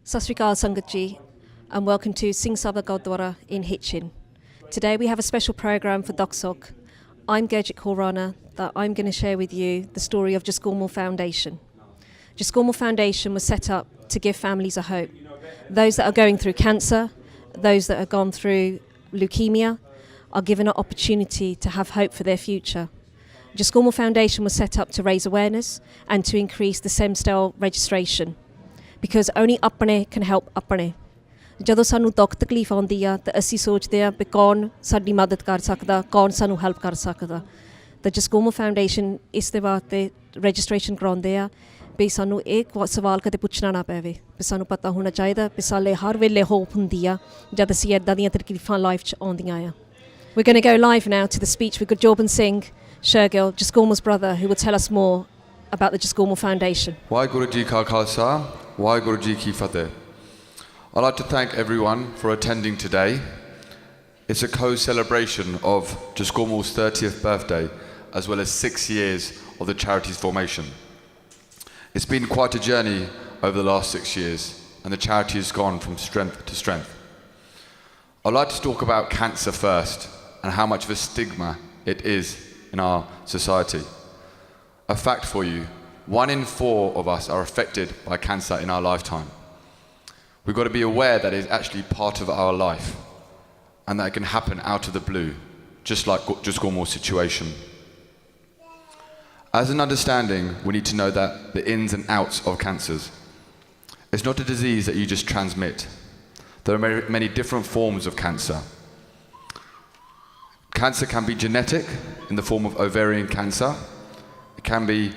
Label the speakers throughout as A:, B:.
A: Sat Sri Akal Sangat ji, and welcome to Singh Sabha Gurdwara in Hitchen. Today we have a special program for Dukh Sukh. I'm Gurjit Kaur Rana, that I'm going to share with you the story of Jaskomal Foundation. Jaskomal Foundation was set up to give families a hope. Those that are going through cancer, those that have gone through leukemia, are given an opportunity to have hope for their future. Jaskomal Foundation was set up to raise awareness and to increase the stem cell registration, because only apne can help apne. ਜਦੋਂ ਸਾਨੂੰ ਦੁੱਖ ਤਕਲੀਫ ਆਉਂਦੀ ਆ ਤਾਂ ਅਸੀਂ ਸੋਚਦੇ ਆ ਵੀ ਕੌਣ ਸਾਡੀ ਮਦਦ ਕਰ ਸਕਦਾ, ਕੌਣ ਸਾਨੂੰ ਹੈਲਪ ਕਰ ਸਕਦਾ। ਤਾਂ ਜਸਕੋਮਲ ਫਾਊਂਡੇਸ਼ਨ ਇਸ ਦੇ ਵਾਸਤੇ ਰਜਿਸਟ੍ਰੇਸ਼ਨ ਕਰਾਉਂਦੇ ਆ ਵੀ ਸਾਨੂੰ ਇਹ ਸਵਾਲ ਕਦੇ ਪੁੱਛਣਾ ਨਾ ਪਵੇ, ਵੀ ਸਾਨੂੰ ਪਤਾ ਹੋਣਾ ਚਾਹੀਦਾ ਵੀ ਸਾਲੇ ਹਰ ਵੇਲੇ ਹੋਪ ਹੁੰਦੀ ਆ ਜਦ ਅਸੀਂ ਇੱਦਾਂ ਦੀਆਂ ਤਕਲੀਫਾਂ ਲਾਈਫ 'ਚ ਆਉਂਦੀਆਂ ਆ। We're going to go live now to the speech with Gurjit Singh, Shergill, Jaskomal's brother, who will tell us more about the Jaskomal Foundation.
B: Waheguru Ji Ka Khalsa, Waheguru Ji Ki Fateh. I'd like to thank everyone for attending today. It's a co-celebration of Jaskomal's 30th birthday, as well as 6 years of the charity's formation. It's been quite a journey over the last 6 years, and the charity has gone from strength to strength. I'd like to talk about cancer first, and how much of a stigma it is in our society. A fact for you, 1 in 4 of us are affected by cancer in our lifetime. We've got to be aware that it's actually part of our life and that it can happen out of the blue, just like Jaskomal's situation. As an understanding, we need to know that the ins and outs of cancers. It's not a disease that you just transmit. There are many different forms of cancer. Cancer can be genetic in the form of ovarian cancer. It can be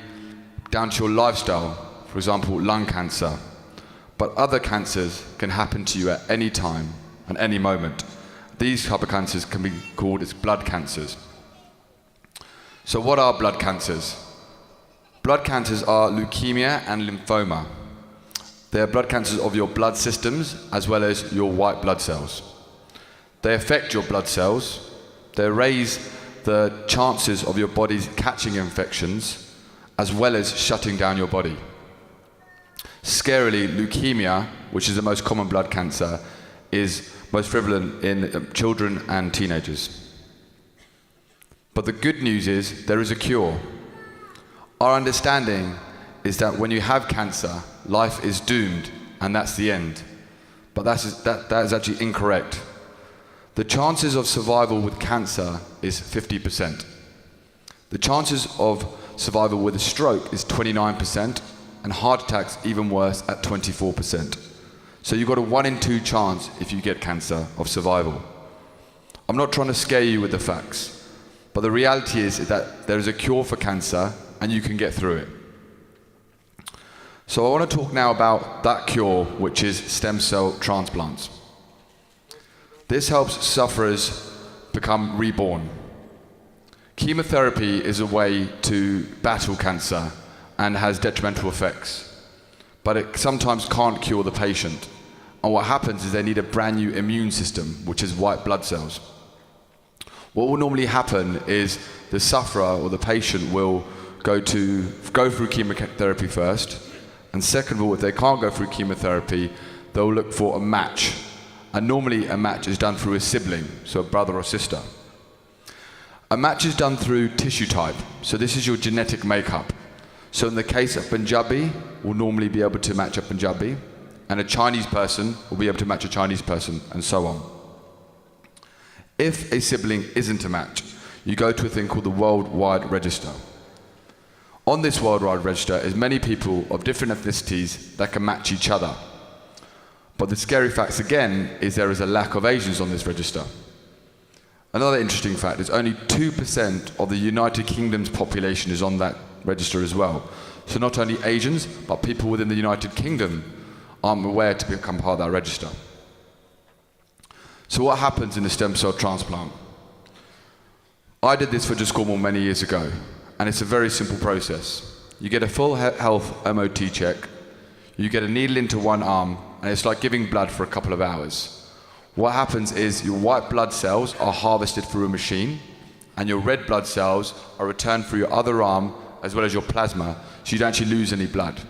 B: down to your lifestyle, for example, lung cancer. But other cancers can happen to you at any time and any moment. These type of cancers can be called as blood cancers. So what are blood cancers? Blood cancers are leukemia and lymphoma. They are blood cancers of your blood systems as well as your white blood cells. They affect your blood cells. They raise the chances of your body catching infections as well as shutting down your body. Scarily, leukemia, which is the most common blood cancer, is most prevalent in children and teenagers. But the good news is there is a cure. Our understanding is that when you have cancer, life is doomed and that's the end. But that is actually incorrect. The chances of survival with cancer is 50%. The chances of survival with a stroke is 29%. And heart attacks even worse at 24%. So you've got a 1 in 2 chance if you get cancer of survival. I'm not trying to scare you with the facts, but the reality is that there is a cure for cancer and you can get through it. So I want to talk now about that cure, which is stem cell transplants. This helps sufferers become reborn. Chemotherapy is a way to battle cancer and has detrimental effects. But it sometimes can't cure the patient. And what happens is they need a brand new immune system, which is white blood cells. What will normally happen is the sufferer or the patient will go through chemotherapy first. And second of all, if they can't go through chemotherapy, they'll look for a match. And normally a match is done through a sibling, so a brother or sister. A match is done through tissue type. So this is your genetic makeup. So in the case of Punjabi, will normally be able to match a Punjabi, and a Chinese person will be able to match a Chinese person, and so on. If a sibling isn't a match, you go to a thing called the Worldwide Register. On this Worldwide Register is many people of different ethnicities that can match each other. But the scary facts again is there is a lack of Asians on this register. Another interesting fact is only 2% of the United Kingdom's population is on that register as well. So not only Asians, but people within the United Kingdom aren't aware to become part of that register. So what happens in a stem cell transplant? I did this for Jaskomal many years ago, and it's a very simple process. You get a full health MOT check, you get a needle into one arm, and it's like giving blood for a couple of hours. What happens is your white blood cells are harvested through a machine, and your red blood cells are returned through your other arm as well as your plasma, so you don't actually lose any blood.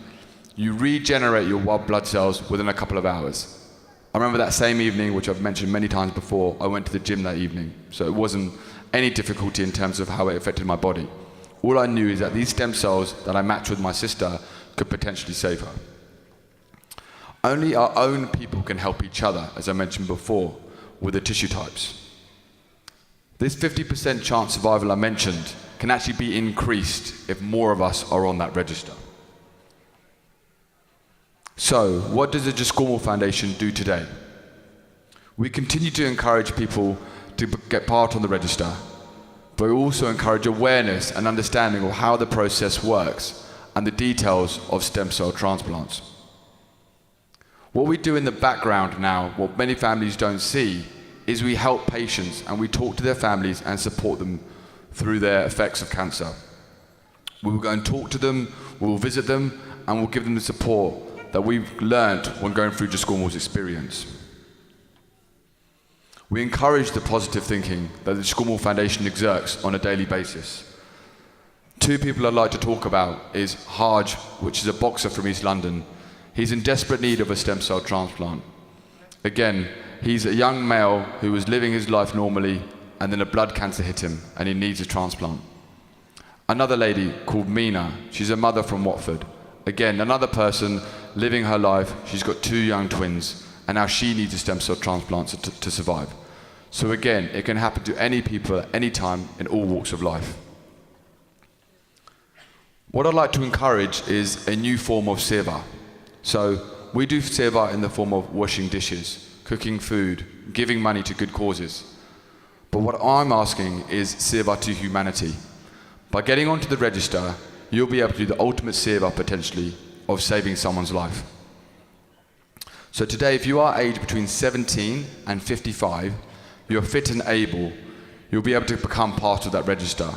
B: you regenerate your white blood cells within a couple of hours. I remember that same evening, which I've mentioned many times before, I went to the gym that evening. So it wasn't any difficulty in terms of how it affected my body. All I knew is that these stem cells that I matched with my sister could potentially save her. Only our own people can help each other, as I mentioned before, with the tissue types. This 50% chance survival I mentioned can actually be increased if more of us are on that register. So, what does the Jaskomal Foundation do today? We continue to encourage people to get part on the register, but we also encourage awareness and understanding of how the process works and the details of stem cell transplants. What we do in the background now, what many families don't see, is we help patients and we talk to their families and support them through their effects of cancer. We will go and talk to them, we will visit them, and we'll give them the support that we've learned when going through Jaskomal's experience. We encourage the positive thinking that the Jaskomal Foundation exerts on a daily basis. Two people I'd like to talk about is Haj, which is a boxer from East London. He's in desperate need of a stem cell transplant. Again, he's a young male who was living his life normally, and then a blood cancer hit him, and he needs a transplant. Another lady called Mina, she's a mother from Watford. Again, another person living her life, she's got 2 young twins, and now she needs a stem cell transplant to survive. So again, it can happen to any people at any time in all walks of life. What I'd like to encourage is a new form of seva. So we do seva in the form of washing dishes, cooking food, giving money to good causes. But what I'm asking is seva to humanity. By getting onto the register, you'll be able to do the ultimate seva potentially of saving someone's life. So today, if you are aged between 17 and 55, you're fit and able, you'll be able to become part of that register.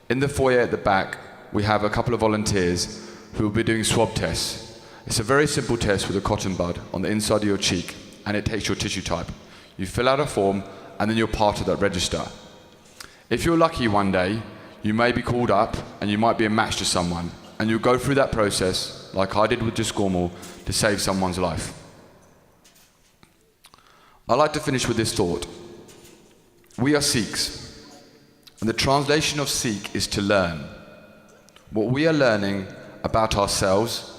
B: In the foyer at the back, we have a couple of volunteers who will be doing swab tests. It's a very simple test with a cotton bud on the inside of your cheek, and it takes your tissue type. You fill out a form, and then you're part of that register. If you're lucky one day, you may be called up, and you might be a match to someone, and you'll go through that process, like I did with Jaskomal, to save someone's life. I'd like to finish with this thought. We are Sikhs, and the translation of Sikh is to learn. What we are learning about ourselves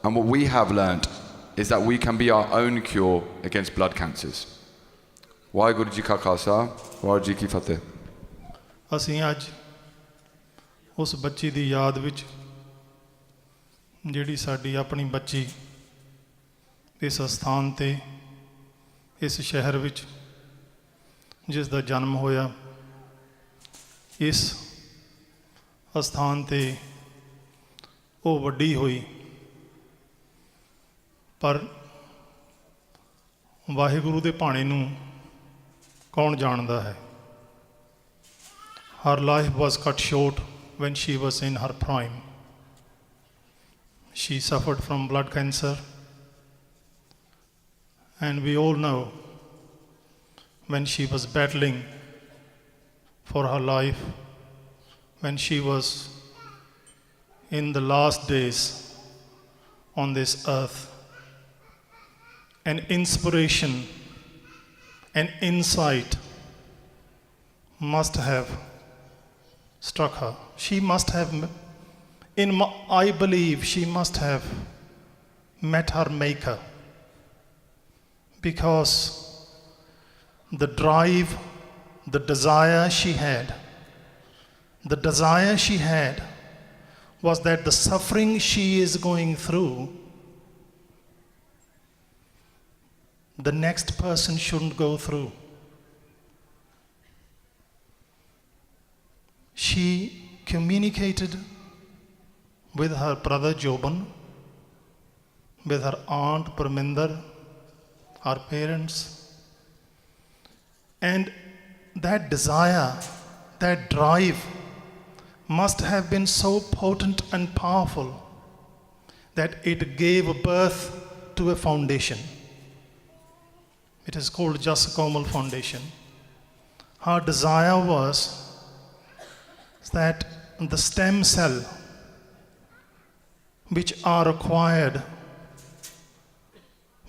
B: and what we have learnt is that we can be our own cure against blood cancers. Waheguru ji ਕਾ ਖਾਲਸਾ, ਵਾਹਿਗੁਰੂ ਜੀ ਕੀ ਫਤਿਹ।
C: ਅਸੀਂ ਅੱਜ ਉਸ ਬੱਚੀ ਦੀ ਯਾਦ ਵਿੱਚ ਜਿਹੜੀ ਸਾਡੀ ਆਪਣੀ ਬੱਚੀ ਇਸ ਸਥਾਨ ਤੇ ਇਸ ਸ਼ਹਿਰ ਵਿੱਚ ਜਿਸ ਦਾ ਜਨਮ ਹੋਇਆ, ਇਸ ਸਥਾਨ ਤੇ ਉਹ ਵੱਡੀ ਹੋਈ, ਪਰ ਵਾਹਿਗੁਰੂ ਦੇ ਭਾਣੇ ਨੂੰ ਕੌਣ ਜਾਣਦਾ ਹੈ। Her life was cut short when she was in her prime. She suffered from blood cancer, and we all know when she was battling for her life, when she was in the last days on this earth, an inspiration, an insight must have struck her. She must have, I believe she must have met her maker, because the drive, the desire she had was that the suffering she is going through, the next person shouldn't go through. She communicated with her brother Joban, with her aunt Parminder, her parents, and that desire, that drive must have been so potent and powerful that it gave birth to a foundation. It is called Jaskomal Foundation. Her desire was that the stem cell which are required,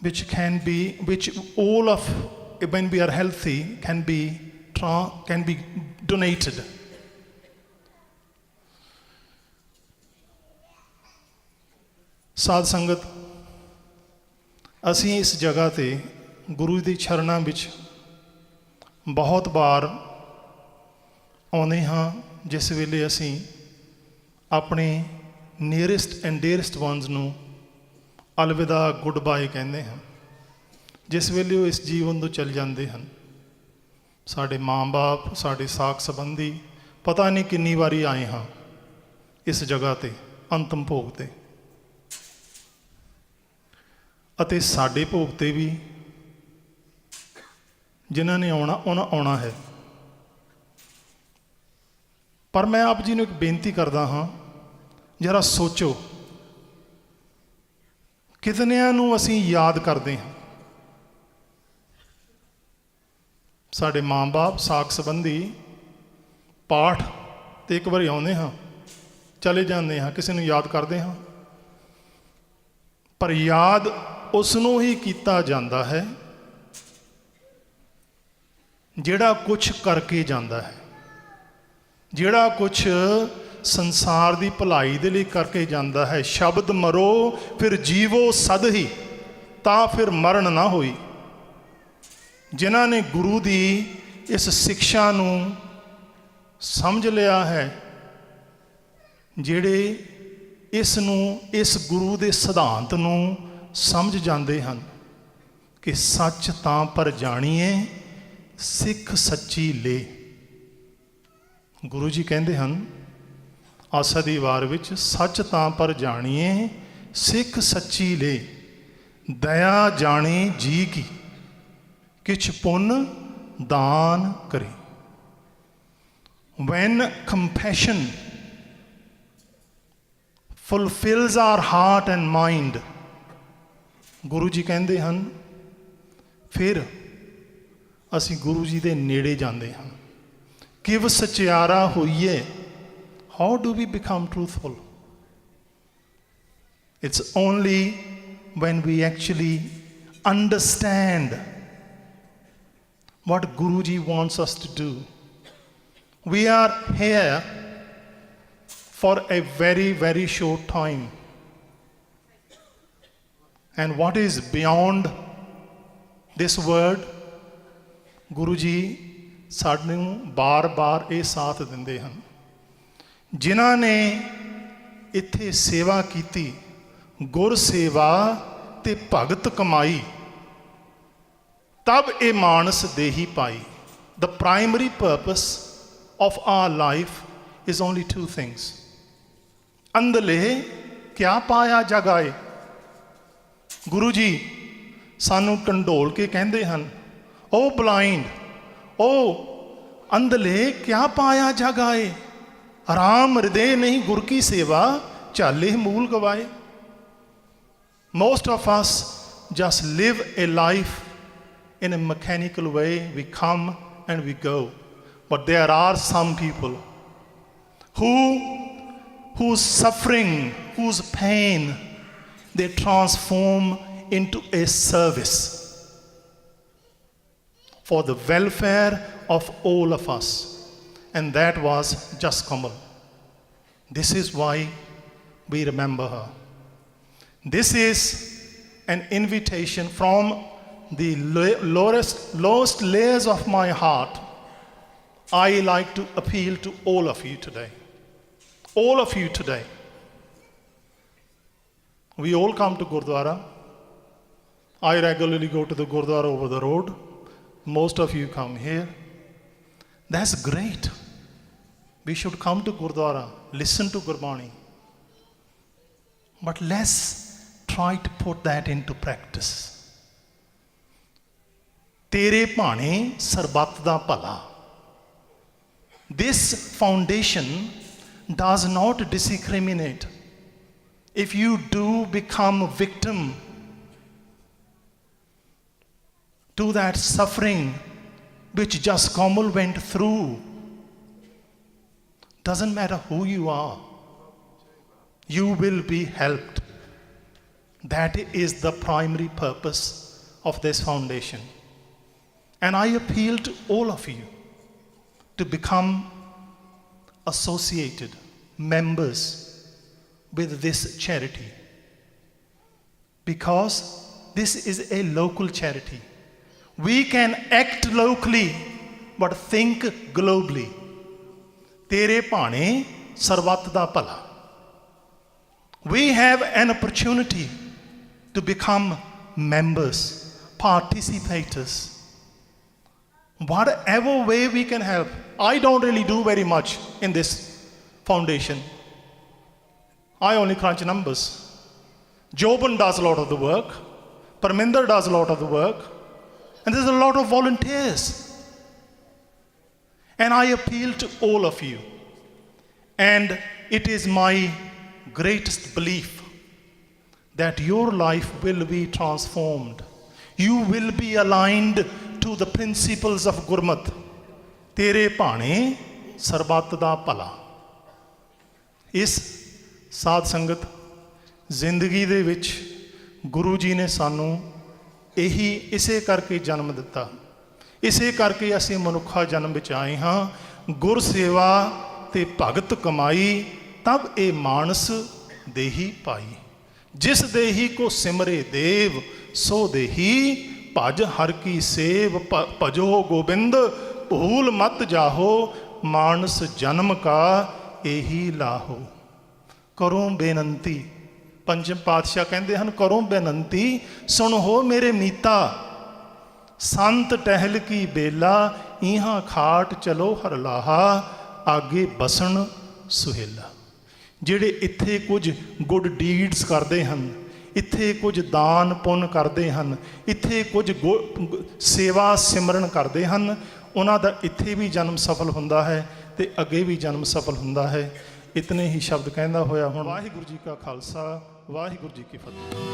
C: which all of, when we are healthy, can be donated. ਸਾਧ ਸੰਗਤ, ਅਸੀਂ ਇਸ ਜਗ੍ਹਾ 'ਤੇ ਗੁਰੂ ਦੀ ਚਰਨਾਂ ਵਿੱਚ ਬਹੁਤ ਵਾਰ ਆਉਂਦੇ ਹਾਂ, ਜਿਸ ਵੇਲੇ ਅਸੀਂ ਆਪਣੇ ਨੀਅਰੈਸਟ ਐਂਡ ਡੀਅਰੈਸਟ ਵਨਸ ਨੂੰ ਅਲਵਿਦਾ ਗੁੱਡ ਬਾਏ ਕਹਿੰਦੇ ਹਾਂ, ਜਿਸ ਵੇਲੇ ਉਹ ਇਸ ਜੀਵਨ ਤੋਂ ਚਲ ਜਾਂਦੇ ਹਨ। ਸਾਡੇ ਮਾਂ-ਬਾਪ, ਸਾਡੇ ਸਾਕ ਸੰਬੰਧੀ, ਪਤਾ ਨਹੀਂ ਕਿੰਨੀ ਵਾਰੀ ਆਏ ਹਾਂ ਇਸ ਜਗ੍ਹਾ 'ਤੇ ਅੰਤਮ ਭੋਗ 'ਤੇ, ਅਤੇ ਸਾਡੇ ਭੋਗ 'ਤੇ ਵੀ ਜਿਨ੍ਹਾਂ ਨੇ ਆਉਣਾ ਉਹਨਾਂ ਆਉਣਾ ਹੈ। ਪਰ ਮੈਂ ਆਪ ਜੀ ਨੂੰ ਇੱਕ ਬੇਨਤੀ ਕਰਦਾ ਹਾਂ, ਜਰਾ ਸੋਚੋ, ਕਿਤਨਿਆਂ ਨੂੰ ਅਸੀਂ ਯਾਦ ਕਰਦੇ ਹਾਂ? ਸਾਡੇ ਮਾਂ-ਬਾਪ, ਸਾਕ ਸੰਬੰਧੀ, ਪਾਠ 'ਤੇ ਇੱਕ ਵਾਰੀ ਆਉਂਦੇ ਹਾਂ, ਚਲੇ ਜਾਂਦੇ ਹਾਂ, ਕਿਸੇ ਨੂੰ ਯਾਦ ਕਰਦੇ ਹਾਂ? ਪਰ ਯਾਦ ਉਸ ਨੂੰ ਹੀ ਕੀਤਾ ਜਾਂਦਾ ਹੈ ਜਿਹੜਾ ਕੁਛ ਕਰਕੇ ਜਾਂਦਾ ਹੈ, ਜਿਹੜਾ ਕੁਛ ਸੰਸਾਰ ਦੀ ਭਲਾਈ ਦੇ ਲਈ ਕਰਕੇ ਜਾਂਦਾ ਹੈ। ਸ਼ਬਦ ਮਰੋ ਫਿਰ ਜੀਵੋ ਸਦ ਹੀ, ਤਾਂ ਫਿਰ ਮਰਨ ਨਾ ਹੋਈ। ਜਿਨ੍ਹਾਂ ਨੇ ਗੁਰੂ ਦੀ ਇਸ ਸਿੱਖਿਆ ਨੂੰ ਸਮਝ ਲਿਆ ਹੈ, ਜਿਹੜੇ ਇਸ ਨੂੰ, ਇਸ ਗੁਰੂ ਦੇ ਸਿਧਾਂਤ ਨੂੰ ਸਮਝ ਜਾਂਦੇ ਹਨ ਕਿ ਸੱਚ ਤਾਂ ਪਰ ਜਾਣੀਏ ਸਿੱਖ ਸੱਚੀ ਲੇ। ਗੁਰੂ ਜੀ ਕਹਿੰਦੇ ਹਨ ਆਸਾ ਦੀ ਵਾਰ ਵਿੱਚ, ਸੱਚ ਤਾਂ ਪਰ ਜਾਣੀਏ ਸਿੱਖ ਸੱਚੀ ਲੇ, ਦਇਆ ਜਾਣੇ ਜੀ ਕੀ, ਕਿਛ ਪੁੰਨ ਦਾਨ ਕਰੇ। When compassion fulfills our heart and mind, Guru ji ਕਹਿੰਦੇ ਹਨ, ਫਿਰ ਅਸੀਂ ਗੁਰੂ ਜੀ ਦੇ ਨੇੜੇ ਜਾਂਦੇ ਹਾਂ। ਕਿਵ ਸਚਿਆਰਾ ਹੋਈਏ, how do we become truthful? It's only when we actually understand what Guruji wants us to do. We are here for a very, very short time. And what is beyond this word, Guruji ਸਾਨੂੰ ਬਾਰ-ਬਾਰ ਇਹ ਸਾਥ ਦਿੰਦੇ ਹਨ। ਜਿਨ੍ਹਾਂ ਨੇ ਇੱਥੇ ਸੇਵਾ ਕੀਤੀ, ਗੁਰ ਸੇਵਾ ਤੇ ਭਗਤ ਕਮਾਈ, ਤਬ ਇਹ ਮਾਨਸ ਦੇਹੀ ਪਾਈ। The primary purpose of our life is only two things. ਅੰਧਲੇ ਕਿਆ ਪਾਇਆ ਜਗਾਏ। ਗੁਰੂ ਜੀ ਸਾਨੂੰ ਢੰਡੋਲ ਕੇ ਕਹਿੰਦੇ ਹਨ, ਓ ਬਲਾਈਂਡ, ਓ ਅੰਧਲੇ ਕਿਆ ਪਾਇਆ ਜਗਾਏ, ਆਰਾਮ ਹਿਰਦੇ ਨਹੀਂ ਗੁਰ ਕੀ ਸੇਵਾ, ਝਾਲੇ ਮੂਲ ਗਵਾਏ। Most of us just live a life in a mechanical way. We come and we go. But there are some people whose suffering, whose pain, they transform into a service for the welfare of all of us. And that was Jaskomal. This is why we remember her. This is an invitation from the lowest layers of my heart. I like to appeal to all of you today. All of you today. We all come to Gurdwara. I regularly go to the Gurdwara over the road. Most of you come here. That's great. We should come to Gurdwara, listen to Gurbani. But let's try to put that into practice. Tere bhane sarbat da bhala. This foundation does not discriminate. If you do become a victim to that suffering which Jaskomal went through, doesn't matter who you are. you will be helped. That is the primary purpose of this foundation. And I appeal to all of you to become associated members with this charity, because this is a local charity. We can act locally but think globally. Tere paane sarvat da pala. We have an opportunity to become members, participators. Whatever way we can help. I don't really do very much in this foundation. I only crunch numbers. Joban does a lot of the work. Parminder does a lot of the work. And there's a lot of volunteers. And I appeal to all of you. And it is my greatest belief that your life will be transformed. You will be aligned to the principles of Gurmat. Tere paane sarbat da pala. ਇਸ ਸਾਧ ਸੰਗਤ ਜ਼ਿੰਦਗੀ ਦੇ ਵਿੱਚ ਗੁਰੂ ਜੀ ਨੇ ਸਾਨੂੰ ਇਹੀ ਇਸੇ ਕਰਕੇ ਜਨਮ ਦਿੱਤਾ, ਇਸੇ ਕਰਕੇ ਅਸੀਂ ਮਨੁੱਖਾ ਜਨਮ ਵਿੱਚ ਆਏ ਹਾਂ। ਗੁਰ ਸੇਵਾ ਤੇ ਭਗਤ ਕਮਾਈ ਤਬ ਇਹ ਮਾਨਸ ਦੇਹੀ ਪਾਈ। ਜਿਸ ਦੇਹੀ ਕੋ ਸਿਮਰੇ ਦੇਵ ਸੋ ਦੇਹੀ ਭਜ ਹਰ ਕੀ ਸੇਵ ਭਜੋ ਗੋਬਿੰਦ ਭੂਲ ਮਤ ਜਾਹੋ ਮਾਨਸ ਜਨਮ ਕਾ ਇਹੀ ਲਾਹੋ। ਕਰੋ ਬੇਨੰਤੀ, ਪੰਜਮ ਪਾਤਸ਼ਾਹ ਕਹਿੰਦੇ ਹਨ, ਕਰੋ ਬੇਨੰਤੀ ਸੁਣ ਹੋ ਮੇਰੇ ਮੀਤਾ, ਸੰਤ ਟਹਿਲ ਕੀ ਬੇਲਾ ਇਹਾਂ ਖਾਟ ਚਲੋ ਹਰ ਲਾਹਾ ਆਗੇ ਬਸਣ ਸੁਹੇਲਾ। ਜਿਹੜੇ ਇੱਥੇ ਕੁਝ ਗੁੱਡ ਡੀਡਸ ਕਰਦੇ ਹਨ, ਇੱਥੇ ਕੁਝ ਦਾਨ ਪੁੰਨ ਕਰਦੇ ਹਨ, ਇੱਥੇ ਕੁਝ ਸੇਵਾ ਸਿਮਰਨ ਕਰਦੇ ਹਨ, ਉਹਨਾਂ ਦਾ ਇੱਥੇ ਵੀ ਜਨਮ ਸਫਲ ਹੁੰਦਾ ਹੈ ਤੇ ਅੱਗੇ ਵੀ ਜਨਮ ਸਫਲ ਹੁੰਦਾ ਹੈ। ਇਤਨੇ ਹੀ ਸ਼ਬਦ ਕਹਿੰਦਾ ਹੋਇਆ ਹੁਣ ਵਾਹਿਗੁਰੂ ਜੀ ਕਾ ਖਾਲਸਾ, ਵਾਹਿਗੁਰੂ ਜੀ ਕੀ ਫਤਿਹ।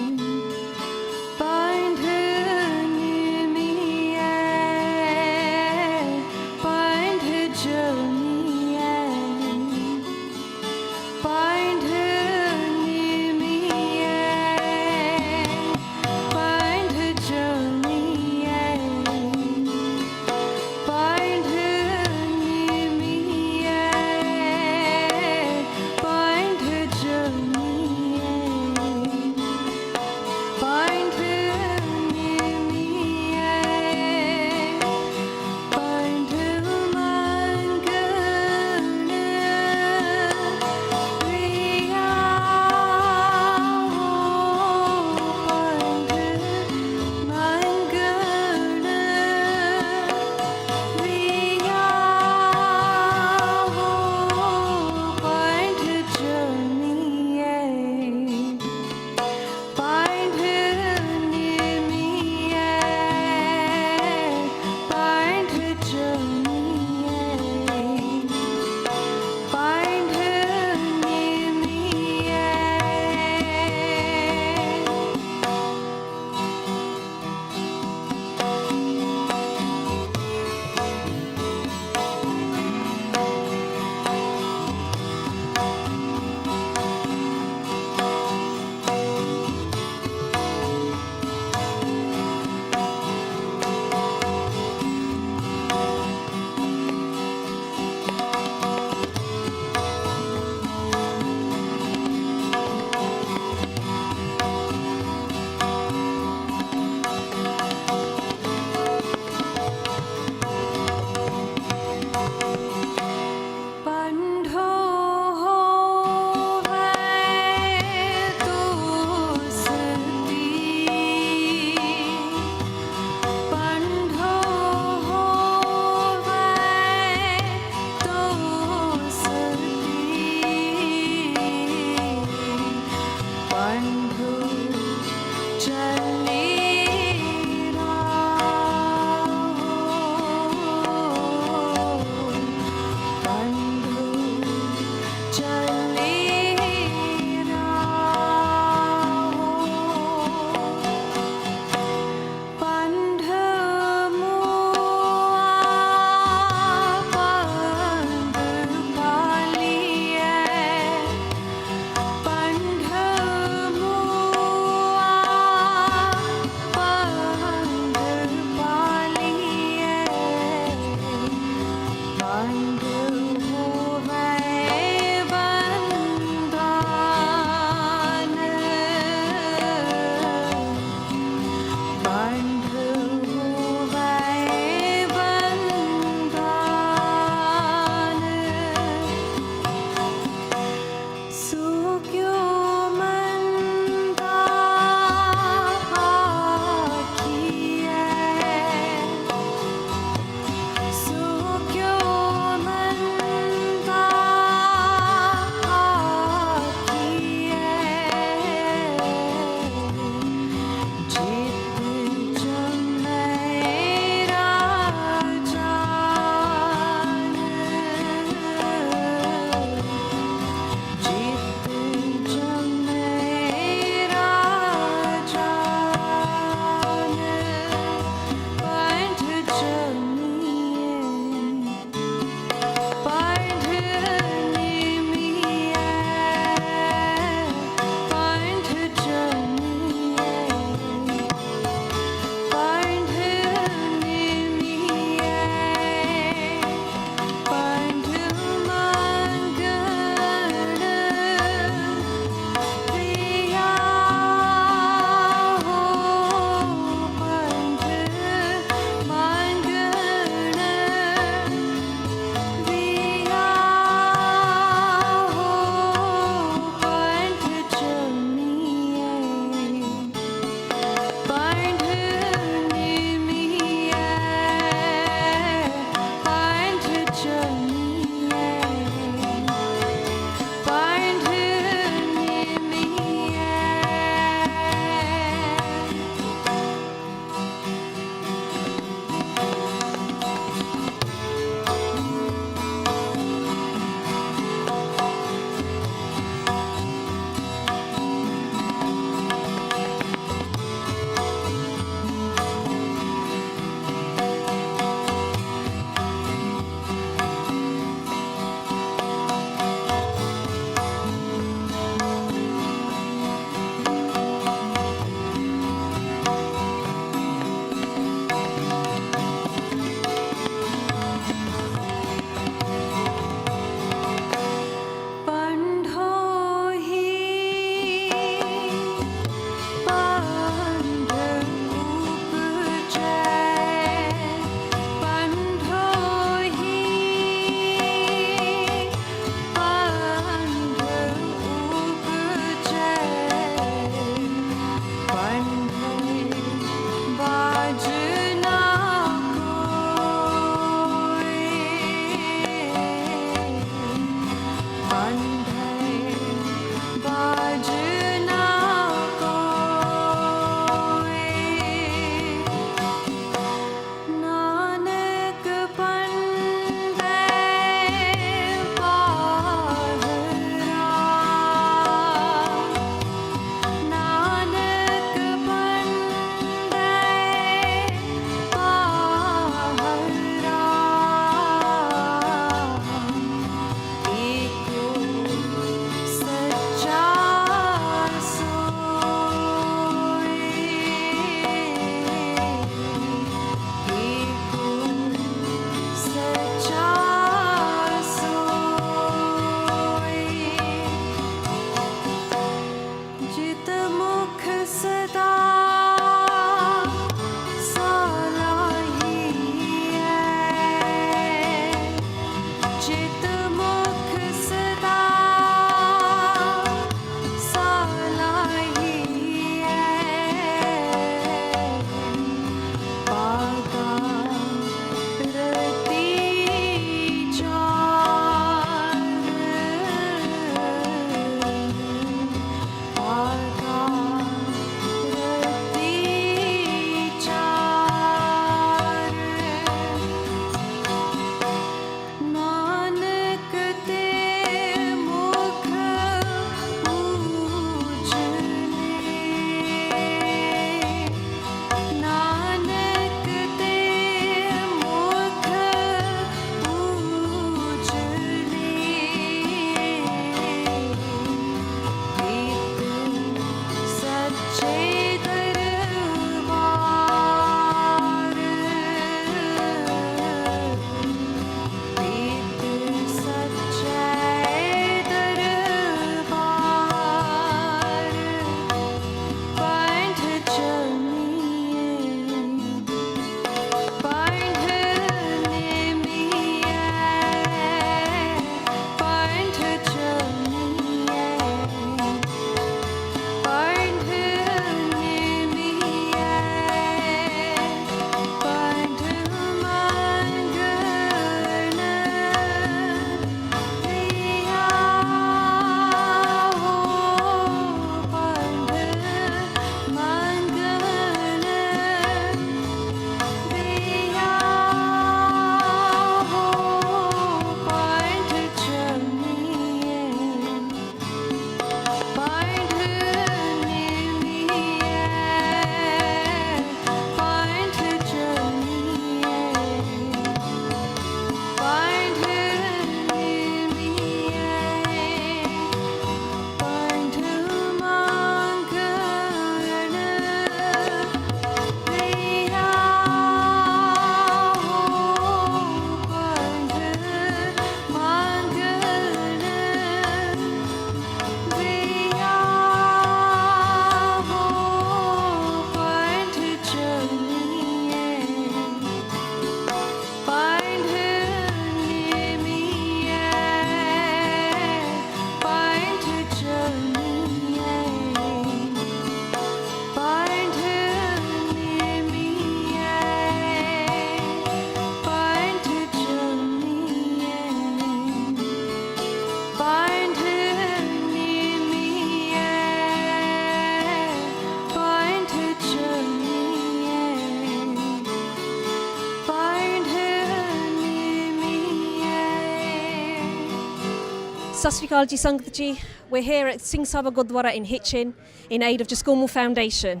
A: Sat Sri Akal ji, Sangat ji. We're here at Singh Sabha Gurdwara in Hitchen in aid of Jaskomal Foundation.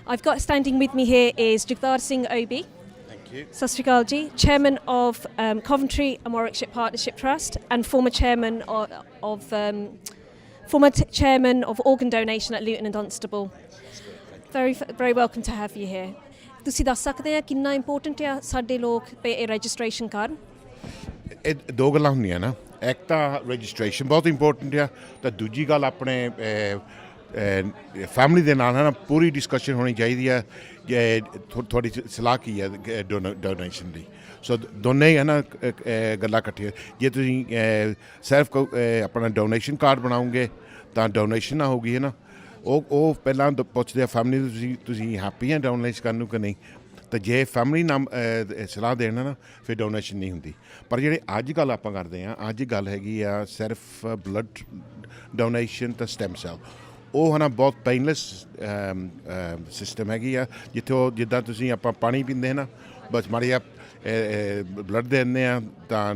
A: I've got standing with me here is Jagdar Singh Obi.
D: Thank you.
A: Sat Sri Akal ji, Chairman of Coventry and Warwickshire Partnership Trust and former Chairman of organ donation at Luton and Dunstable. Very welcome to have you here. ਤੁਸੀਂ ਦੱਸ ਸਕਦੇ ਆ ਕਿੰਨਾ important ਆ ਸਾਡੇ ਲੋਕ ਇਹ registration ਕਰਨ?
D: ਇਹ ਦੋ ਗੱਲਾਂ ਹੁੰਦੀਆਂ ਨਾ, ਇੱਕ ਤਾਂ ਰਜਿਸਟ੍ਰੇਸ਼ਨ ਬਹੁਤ ਇੰਪੋਰਟੈਂਟ ਆ, ਤਾਂ ਦੂਜੀ ਗੱਲ ਆਪਣੇ ਫੈਮਿਲੀ ਦੇ ਨਾਲ ਹੈ ਨਾ ਪੂਰੀ ਡਿਸਕਸ਼ਨ ਹੋਣੀ ਚਾਹੀਦੀ ਆ ਕਿ ਤੁਹਾਡੀ ਸਲਾਹ ਕੀ ਹੈ ਡੋਨੇਸ਼ਨ ਦੀ। ਸੋ ਦੋਨੇ ਹੀ ਹੈ ਨਾ ਗੱਲਾਂ ਇਕੱਠੀਆਂ। ਜੇ ਤੁਸੀਂ ਸਿਰਫ ਆਪਣਾ ਡੋਨੇਸ਼ਨ ਕਾਰਡ ਬਣਾਓਗੇ ਤਾਂ ਡੋਨੇਸ਼ਨ ਨਾ ਹੋਊਗੀ ਹੈ ਨਾ, ਉਹ ਪਹਿਲਾਂ ਪੁੱਛਦੇ ਆ ਫੈਮਿਲੀ ਤੁਸੀਂ ਹੈਪੀ ਆ ਡੋਨੇਸ਼ਨ ਕਰਨ ਨੂੰ ਕਿ ਨਹੀਂ, ਤਾਂ ਜੇ ਫੈਮਿਲੀ ਨਾਮ ਸਲਾਹ ਦੇਣਾ ਨਾ ਫਿਰ ਡੋਨੇਸ਼ਨ ਨਹੀਂ ਹੁੰਦੀ। ਪਰ ਜਿਹੜੇ ਅੱਜ ਕੱਲ੍ਹ ਆਪਾਂ ਕਰਦੇ ਹਾਂ, ਅੱਜ ਗੱਲ ਹੈਗੀ ਆ ਸਿਰਫ ਬਲੱਡ ਡੋਨੇਸ਼ਨ ਤਾਂ ਸਟੈਮ ਸੈੱਲ, ਉਹ ਹੈ ਨਾ ਬਹੁਤ ਪੇਨਲੈਸ ਸਿਸਟਮ ਹੈਗੀ ਆ, ਜਿੱਥੇ ਉਹ ਜਿੱਦਾਂ ਤੁਸੀਂ ਆਪਾਂ ਪਾਣੀ ਪੀਂਦੇ ਨਾ ਬਸ ਮਾੜੀ ਆ ਬਲੱਡ ਦੇ ਦਿੰਦੇ ਆ ਤਾਂ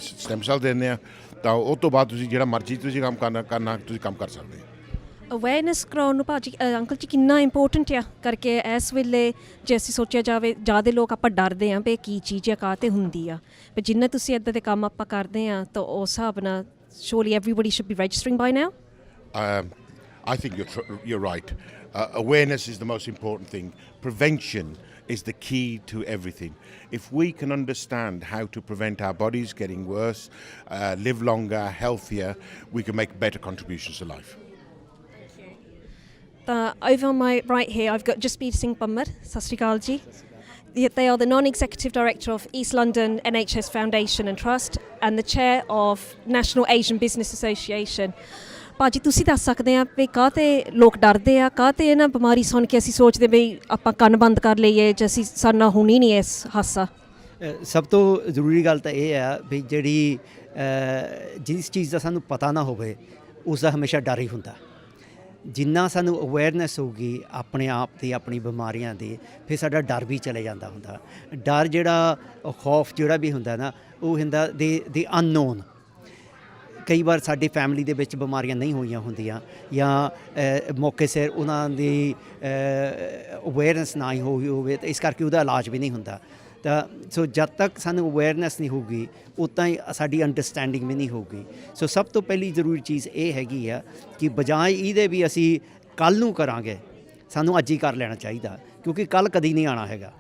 D: ਸਟੈਮ ਸੈੱਲ ਦੇ ਦਿੰਦੇ ਆ, ਤਾਂ ਉਹ ਤੋਂ ਬਾਅਦ ਤੁਸੀਂ ਜਿਹੜਾ ਮਰਜ਼ੀ ਤੁਸੀਂ ਕੰਮ ਕਰਨਾ ਤੁਸੀਂ ਕੰਮ ਕਰ ਸਕਦੇ ਹੋ।
A: ਅਵੇਅਰਨੈਸ ਕਰਾਉਣ ਨੂੰ ਭਾਜੀ ਅੰਕਲ ਜੀ ਕਿੰਨਾ ਇੰਪੋਰਟੈਂਟ ਆ ਕਰਕੇ ਇਸ ਵੇਲੇ ਜੇ ਅਸੀਂ ਸੋਚਿਆ ਜਾਵੇ ਜ਼ਿਆਦਾ ਲੋਕ ਆਪਾਂ ਡਰਦੇ ਹਾਂ ਵੀ ਕੀ ਚੀਜ਼ ਆ ਕਾਹ 'ਤੇ ਹੁੰਦੀ ਆ, ਪਰ ਜਿੰਨਾ ਤੁਸੀਂ ਇੱਦਾਂ ਦੇ ਕੰਮ ਆਪਾਂ ਕਰਦੇ ਹਾਂ ਤਾਂ ਉਸ ਹਿਸਾਬ ਨਾਲ surely everybody should be registering by now?
D: I think you're right. Awareness is the most important thing. Prevention is the key to everything. If we can understand how to prevent our bodies getting worse, live longer, healthier, we can make better contributions to life.
A: Over on my right here, I've got Jaspreet Singh Pammar. Sat Sri Akal ji. They are the non-executive director of East London NHS Foundation and Trust and the chair of National Asian Business Association. ਭਾਜੀ ਤੁਸੀਂ ਦੱਸ ਸਕਦੇ ਆ ਵੀ ਕਾਹਤੇ ਲੋਕ ਡਰਦੇ ਆ, ਕਾਹਤੇ ਇਹ ਨਾ ਬਿਮਾਰੀ ਸੁਣ ਕੇ ਅਸੀਂ ਸੋਚਦੇ ਵੀ ਆਪਾਂ ਕੰਨ ਬੰਦ ਕਰ ਲਈਏ ਜਾਂ ਅਸੀਂ ਸਾਡਾ ਹੋਣੀ ਨਹੀਂ ਇਸ ਹਾਸਾ?
E: ਸਭ ਤੋਂ ਜ਼ਰੂਰੀ ਗੱਲ ਤਾਂ ਇਹ ਆ ਵੀ ਜਿਹੜੀ ਜਿਸ ਚੀਜ਼ ਦਾ ਸਾਨੂੰ ਪਤਾ ਨਾ ਹੋਵੇ ਉਸ ਦਾ ਹਮੇਸ਼ਾ ਡਰ ਹੀ ਹੁੰਦਾ। ਜਿੰਨਾ ਸਾਨੂੰ ਅਵੇਅਰਨੈਸ ਹੋਊਗੀ ਆਪਣੇ ਆਪ ਦੀ, ਆਪਣੀ ਬਿਮਾਰੀਆਂ ਦੀ, ਫਿਰ ਸਾਡਾ ਡਰ ਵੀ ਚਲੇ ਜਾਂਦਾ ਹੁੰਦਾ। ਡਰ ਜਿਹੜਾ ਖੌਫ ਜਿਹੜਾ ਵੀ ਹੁੰਦਾ ਨਾ ਉਹ ਹੁੰਦਾ ਦੀ ਅਨਨੋਨ। ਕਈ ਵਾਰ ਸਾਡੀ ਫੈਮਿਲੀ ਦੇ ਵਿੱਚ ਬਿਮਾਰੀਆਂ ਨਹੀਂ ਹੋਈਆਂ ਹੁੰਦੀਆਂ ਜਾਂ ਮੌਕੇ ਸਿਰ ਉਹਨਾਂ ਦੀ ਅਵੇਅਰਨੈਸ ਨਾ ਹੀ ਹੋਈ ਹੋਵੇ ਤਾਂ ਇਸ ਕਰਕੇ ਉਹਦਾ ਇਲਾਜ ਵੀ ਨਹੀਂ ਹੁੰਦਾ। ਤਾਂ ਸੋ ਜਦ ਤੱਕ ਸਾਨੂੰ ਅਵੇਅਰਨੈਸ ਨਹੀਂ ਹੋਊਗੀ ਉਦਾਂ ਹੀ ਸਾਡੀ ਅੰਡਰਸਟੈਂਡਿੰਗ ਵੀ ਨਹੀਂ ਹੋਊਗੀ। ਸੋ ਸਭ ਤੋਂ ਪਹਿਲੀ ਜ਼ਰੂਰੀ ਚੀਜ਼ ਇਹ ਹੈਗੀ ਆ ਕਿ ਬਜਾਏ ਇਹਦੇ ਵੀ ਅਸੀਂ ਕੱਲ੍ਹ ਨੂੰ ਕਰਾਂਗੇ, ਸਾਨੂੰ ਅੱਜ ਹੀ ਕਰ ਲੈਣਾ ਚਾਹੀਦਾ, ਕਿਉਂਕਿ ਕੱਲ੍ਹ ਕਦੀ ਨਹੀਂ ਆਉਣਾ ਹੈਗਾ।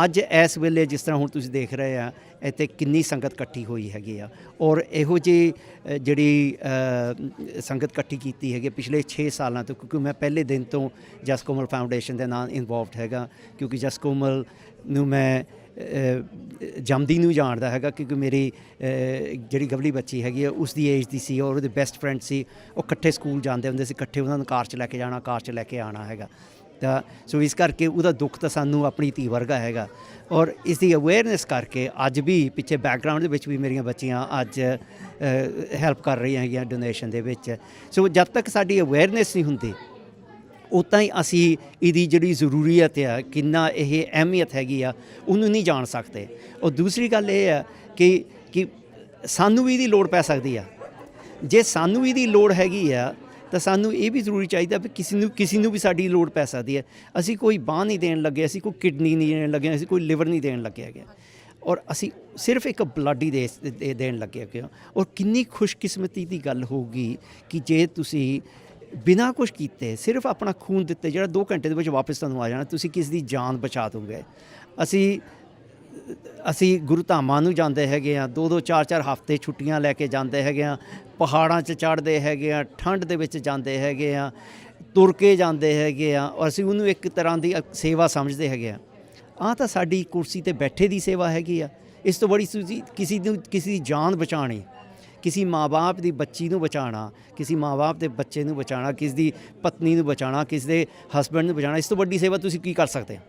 E: ਅੱਜ ਇਸ ਵੇਲੇ ਜਿਸ ਤਰ੍ਹਾਂ ਹੁਣ ਤੁਸੀਂ ਦੇਖ ਰਹੇ ਆ ਇੱਥੇ ਕਿੰਨੀ ਸੰਗਤ ਇਕੱਠੀ ਹੋਈ ਹੈਗੀ ਆ, ਔਰ ਇਹੋ ਜਿਹੀ ਜਿਹੜੀ ਸੰਗਤ ਇਕੱਠੀ ਕੀਤੀ ਹੈਗੀ ਪਿਛਲੇ 6 ਸਾਲਾਂ ਤੋਂ, ਕਿਉਂਕਿ ਮੈਂ ਪਹਿਲੇ ਦਿਨ ਤੋਂ ਜਸਕੋਮਲ ਫਾਊਂਡੇਸ਼ਨ ਦੇ ਨਾਲ ਇਨਵੋਲਵਡ ਹੈਗਾ, ਕਿਉਂਕਿ ਜਸਕੋਮਲ ਨੂੰ ਮੈਂ ਜੰਮਦੀ ਨੂੰ ਜਾਣਦਾ ਹੈਗਾ, ਕਿਉਂਕਿ ਮੇਰੀ ਜਿਹੜੀ ਗਵਲੀ ਬੱਚੀ ਹੈਗੀ ਆ ਉਸ ਦੀ ਏਜ ਦੀ ਸੀ ਔਰ ਉਹਦੇ ਬੈਸਟ ਫਰੈਂਡ ਸੀ। ਉਹ ਇਕੱਠੇ ਸਕੂਲ ਜਾਂਦੇ ਹੁੰਦੇ ਸੀ, ਇਕੱਠੇ ਉਹਨਾਂ ਨੂੰ ਕਾਰ 'ਚ ਲੈ ਕੇ ਜਾਣਾ, ਕਾਰ 'ਚ ਲੈ ਕੇ ਆਉਣਾ ਹੈਗਾ। ਤਾਂ ਸੋ ਇਸ ਕਰਕੇ ਉਹਦਾ ਦੁੱਖ ਤਾਂ ਸਾਨੂੰ ਆਪਣੀ ਧੀ ਵਰਗਾ ਹੈਗਾ। ਔਰ ਇਸ ਦੀ ਅਵੇਅਰਨੈਸ ਕਰਕੇ ਅੱਜ ਵੀ ਪਿੱਛੇ ਬੈਕਗਰਾਊਂਡ ਦੇ ਵਿੱਚ ਵੀ ਮੇਰੀਆਂ ਬੱਚੀਆਂ ਅੱਜ ਹੈਲਪ ਕਰ ਰਹੀਆਂ ਹੈਗੀਆਂ ਡੋਨੇਸ਼ਨ ਦੇ ਵਿੱਚ। ਸੋ ਜਦ ਤੱਕ ਸਾਡੀ ਅਵੇਅਰਨੈਸ ਨਹੀਂ ਹੁੰਦੀ ਉਦਾਂ ਹੀ ਅਸੀਂ ਇਹਦੀ ਜਿਹੜੀ ਜ਼ਰੂਰੀਅਤ ਆ, ਕਿੰਨਾ ਇਹ ਅਹਿਮੀਅਤ ਹੈਗੀ ਆ, ਉਹਨੂੰ ਨਹੀਂ ਜਾਣ ਸਕਦੇ। ਔਰ ਦੂਸਰੀ ਗੱਲ ਇਹ ਆ ਕਿ ਸਾਨੂੰ ਵੀ ਇਹਦੀ ਲੋੜ ਪੈ ਸਕਦੀ ਆ। ਜੇ ਸਾਨੂੰ ਇਹਦੀ ਲੋੜ ਹੈਗੀ ਆ ਤਾਂ ਸਾਨੂੰ ਇਹ ਵੀ ਜ਼ਰੂਰੀ ਚਾਹੀਦਾ ਵੀ ਕਿਸੇ ਨੂੰ ਵੀ ਸਾਡੀ ਲੋੜ ਪੈ ਸਕਦੀ ਹੈ। ਅਸੀਂ ਕੋਈ ਬਾਂਹ ਨਹੀਂ ਦੇਣ ਲੱਗੇ, ਅਸੀਂ ਕੋਈ ਕਿਡਨੀ ਨਹੀਂ ਦੇਣ ਲੱਗੇ, ਅਸੀਂ ਕੋਈ ਲਿਵਰ ਨਹੀਂ ਦੇਣ ਲੱਗੇ ਹੈਗੇ, ਔਰ ਅਸੀਂ ਸਿਰਫ ਇੱਕ ਬਲੱਡ ਹੀ ਦੇਣ ਲੱਗੇ ਹੈਗੇ। ਔਰ ਕਿੰਨੀ ਖੁਸ਼ਕਿਸਮਤੀ ਦੀ ਗੱਲ ਹੋਊਗੀ ਕਿ ਜੇ ਤੁਸੀਂ ਬਿਨਾਂ ਕੁਛ ਕੀਤੇ ਸਿਰਫ ਆਪਣਾ ਖੂਨ ਦਿੱਤੇ, ਜਿਹੜਾ 2 ਘੰਟੇ ਦੇ ਵਿੱਚ ਵਾਪਸ ਤੁਹਾਨੂੰ ਆ ਜਾਣਾ, ਤੁਸੀਂ ਕਿਸ ਦੀ ਜਾਨ ਬਚਾ ਦੋਗੇ। ਅਸੀਂ ਗੁਰੂ ਧਾਮਾਂ ਨੂੰ ਜਾਂਦੇ ਹੈਗੇ ਆ, 2-2 4-4 ਹਫ਼ਤੇ ਛੁੱਟੀਆਂ ਲੈ ਕੇ ਜਾਂਦੇ ਹੈਗੇ ਆ, ਪਹਾੜਾਂ 'ਚ ਚੜ੍ਹਦੇ ਹੈਗੇ ਆ, ਠੰਡ ਦੇ ਵਿੱਚ ਜਾਂਦੇ ਹੈਗੇ ਆ, ਤੁਰ ਕੇ ਜਾਂਦੇ ਹੈਗੇ ਆ, ਔਰ ਅਸੀਂ ਉਹਨੂੰ ਇੱਕ ਤਰ੍ਹਾਂ ਦੀ ਸੇਵਾ ਸਮਝਦੇ ਹੈਗੇ ਆ। ਆਹ ਤਾਂ ਸਾਡੀ ਕੁਰਸੀ 'ਤੇ ਬੈਠੇ ਦੀ ਸੇਵਾ ਹੈਗੀ ਆ। ਇਸ ਤੋਂ ਬੜੀ ਤੁਸੀਂ ਕਿਸੇ ਦੀ ਜਾਨ ਬਚਾਉਣੀ, ਕਿਸੇ ਮਾਂ-ਬਾਪ ਦੀ ਬੱਚੀ ਨੂੰ ਬਚਾਉਣਾ, ਕਿਸੇ ਮਾਂ-ਬਾਪ ਦੇ ਬੱਚੇ ਨੂੰ ਬਚਾਉਣਾ, ਕਿਸੇ ਦੀ ਪਤਨੀ ਨੂੰ ਬਚਾਉਣਾ, ਕਿਸੇ ਦੇ ਹਸਬੈਂਡ ਨੂੰ ਬਚਾਉਣਾ, ਇਸ ਤੋਂ ਵੱਡੀ ਸੇਵਾ ਤੁਸੀਂ ਕੀ ਕਰ ਸਕਦੇ ਹੋ?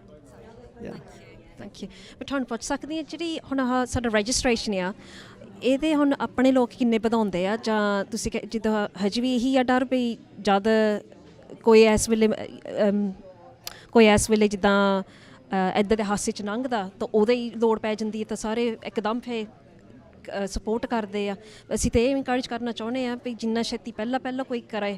A: Thank you. ਮੈਂ ਤੁਹਾਨੂੰ ਪੁੱਛ ਸਕਦੀ ਹਾਂ ਜਿਹੜੀ ਹੁਣ ਆਹ ਸਾਡਾ ਰਜਿਸਟ੍ਰੇਸ਼ਨ ਆ, ਇਹਦੇ ਹੁਣ ਆਪਣੇ ਲੋਕ ਕਿੰਨੇ ਵਧਾਉਂਦੇ ਆ, ਜਾਂ ਤੁਸੀਂ ਜਿੱਦਾਂ ਹਜੇ ਵੀ ਇਹੀ ਆ ਡਰ ਵੀ ਜਦ ਕੋਈ ਇਸ ਵੇਲੇ ਜਿੱਦਾਂ ਇੱਦਾਂ ਦੇ ਹਾਸੇ 'ਚ ਲੰਘਦਾ ਤਾਂ ਉਹਦੇ ਹੀ ਲੋੜ ਪੈ ਜਾਂਦੀ ਹੈ ਤਾਂ ਸਾਰੇ ਇੱਕਦਮ ਫਿਰ ਸਪੋਰਟ ਕਰਦੇ ਆ? ਅਸੀਂ ਤਾਂ ਇਹ ਇਨਕਰੇਜ ਕਰਨਾ ਚਾਹੁੰਦੇ ਆ ਵੀ ਜਿੰਨਾ ਛੇਤੀ ਪਹਿਲਾਂ ਕੋਈ ਕਰੇ,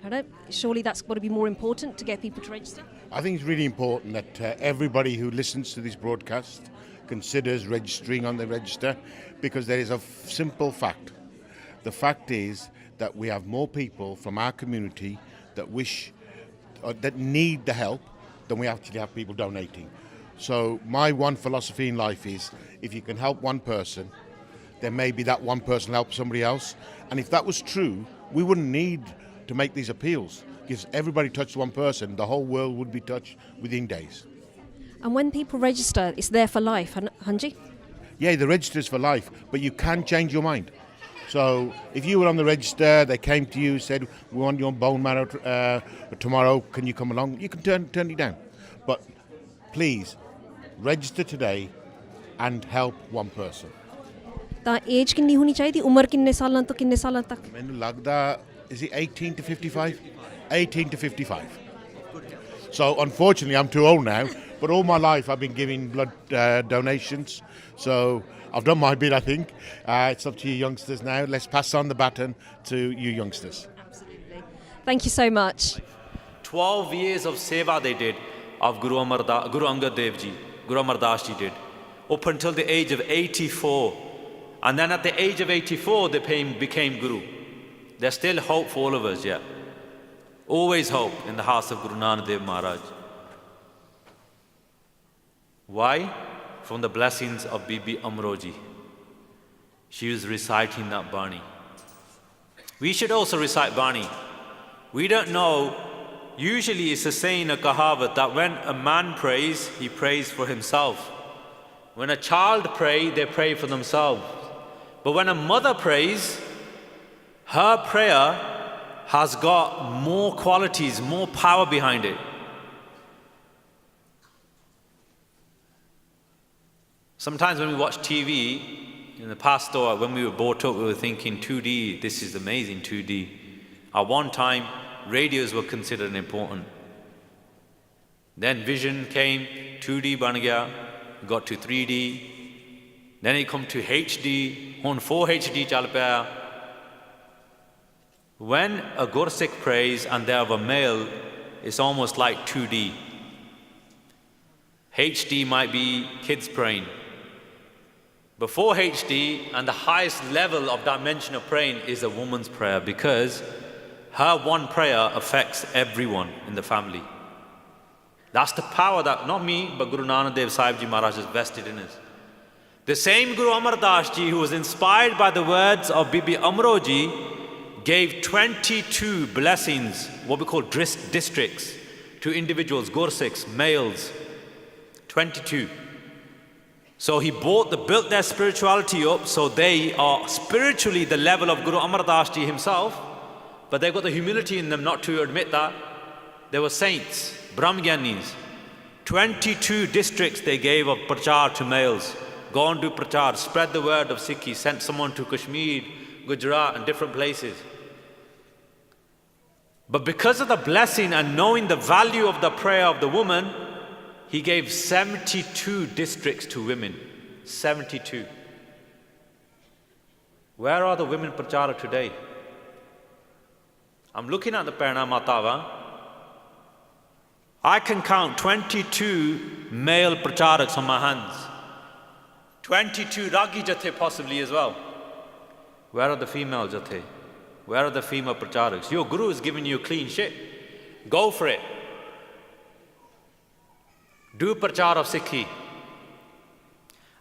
A: ਹੈ ਨਾ। Surely that's got to be more important to get people to register.
D: I think it's really important that everybody who listens to this broadcast considers registering on the register, because there is a simple fact. The fact is that we have more people from our community that that need the help than we actually have people donating. So my one philosophy in life is, if you can help one person, then maybe that one person helps somebody else. And if that was true, we wouldn't need to make these appeals. If everybody touched one person, the whole world would be touched within days.
A: And when people register, it's there for life, Hanji?
D: Yeah, the register is for life, but you can change your mind. So if you were on the register, they came to you, said, we want your bone marrow tomorrow, can you come along? You can turn it down. But please, register today and help one person.
A: ਤਾਂ age ਕਿੰਨੀ ਹੋਣੀ ਚਾਹੀਦੀ, ਉਮਰ ਕਿੰਨੇ ਸਾਲਾਂ ਤੋਂ ਕਿੰਨੇ ਸਾਲਾਂ ਤੱਕ?
D: ਮੈਨੂੰ ਲੱਗਦਾ, is it 18 to 55? 18 to 55. So unfortunately I'm too old now, but all my life I've been giving blood donations, so I've done my bit, I think. It's up to you youngsters now. Let's pass on the baton to you youngsters.
A: Absolutely. Thank you so much.
F: 12 years of seva they did of Guru Angad Dev Ji, Guru Amar Das Ji did, up until the age of 84. And then at the age of 84, they became Guru. There's still hope for all of us, yeah. Always hope in the house of Guru Nanak Dev Maharaj. Why? From the blessings of Bibi Amroji. She was reciting that Bani. We should also recite Bani. We don't know, usually it's a saying, a kahavat, that when a man prays, he prays for himself. When a child prays, they pray for themselves. But when a mother prays, her prayer has got more qualities, more power behind it. Sometimes when we watch TV, in the past or when we were brought up, we were thinking 2D, this is amazing, 2D. At one time, radios were considered important. Then vision came, 2D ban gaya, got to 3D. Then it come to HD, on 4HD chal paya. When a Gursikh prays and they have a male, it's almost like 2D. HD might be kids praying. Before HD, and the highest level of dimension of praying is a woman's prayer, because her one prayer affects everyone in the family. That's the power that, not me, but Guru Nanak Dev Sahib Ji Maharaj has vested in us. The same Guru Amar Das Ji, who was inspired by the words of Bibi Amro Ji, gave 22 blessings, what we call districts, to individuals, Gursikhs, males. 22. So he built their spirituality up, so they are spiritually the level of Guru Amar Das Ji himself, but they've got the humility in them not to admit that. They were saints, Brahmgyanis. 22 districts they gave of prachar to males. Go and do prachar, spread the word of Sikhi, sent someone to Kashmir, Gujarat and different places. But because of the blessing and knowing the value of the prayer of the woman, he gave 72 districts to women. 72. Where are the women prachara today? I'm looking at the Perna Matava. I can count 22 male pracharaks on my hands. 22 Ragi Jathe possibly as well. Where are the female Jathe? Where are the female pracharaks? Your Guru has given you a clean shit. Go for it. Do prachar of Sikhi.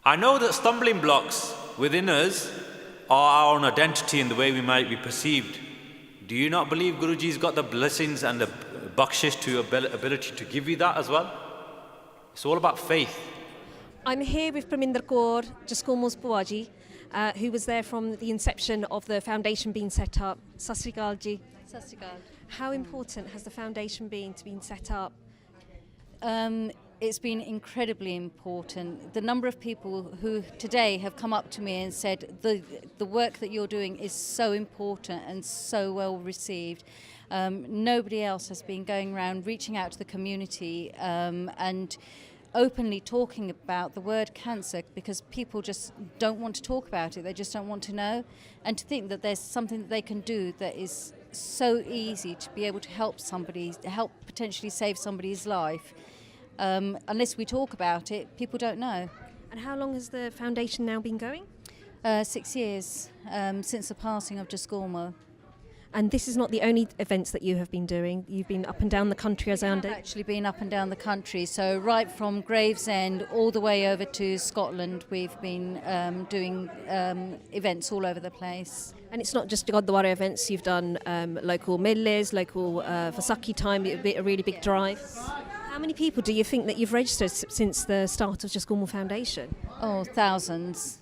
F: I know that stumbling blocks within us are our own identity and the way we might be perceived. Do you not believe Guruji's got the blessings and the bakshish to ability to give you that as well? It's all about faith.
A: I'm here with Praminder Kaur, Jaskomal's Buaji, who was there from the inception of the foundation being set up. Sat Sri Akal ji.
G: Sat Sri Akal.
A: How important has the foundation been to being set up?
G: It's been incredibly important. The number of people who today have come up to me and said the work that you're doing is so important and so well received. Nobody else has been going around reaching out to the community and openly talking about the word cancer, because people just don't want to talk about it. They just don't want to know. And to think that there's something that they can do that is so easy to be able to help somebody, help potentially save somebody's life. Unless we talk about it, people don't know.
A: And how long has the foundation now been going?
G: 6 years since the passing of Jaskomal.
A: And this is not the only events that you have been doing. You've been up and down the country as I
G: I've actually been up and down the country. So right from Gravesend all the way over to Scotland, we've been doing events all over the place.
A: And it's not just Gurdwara events. You've done local medleys, local Vasaki time, a really big drive. How many people do you think that you've registered since the start of Jaskomal Foundation?
G: Oh, thousands.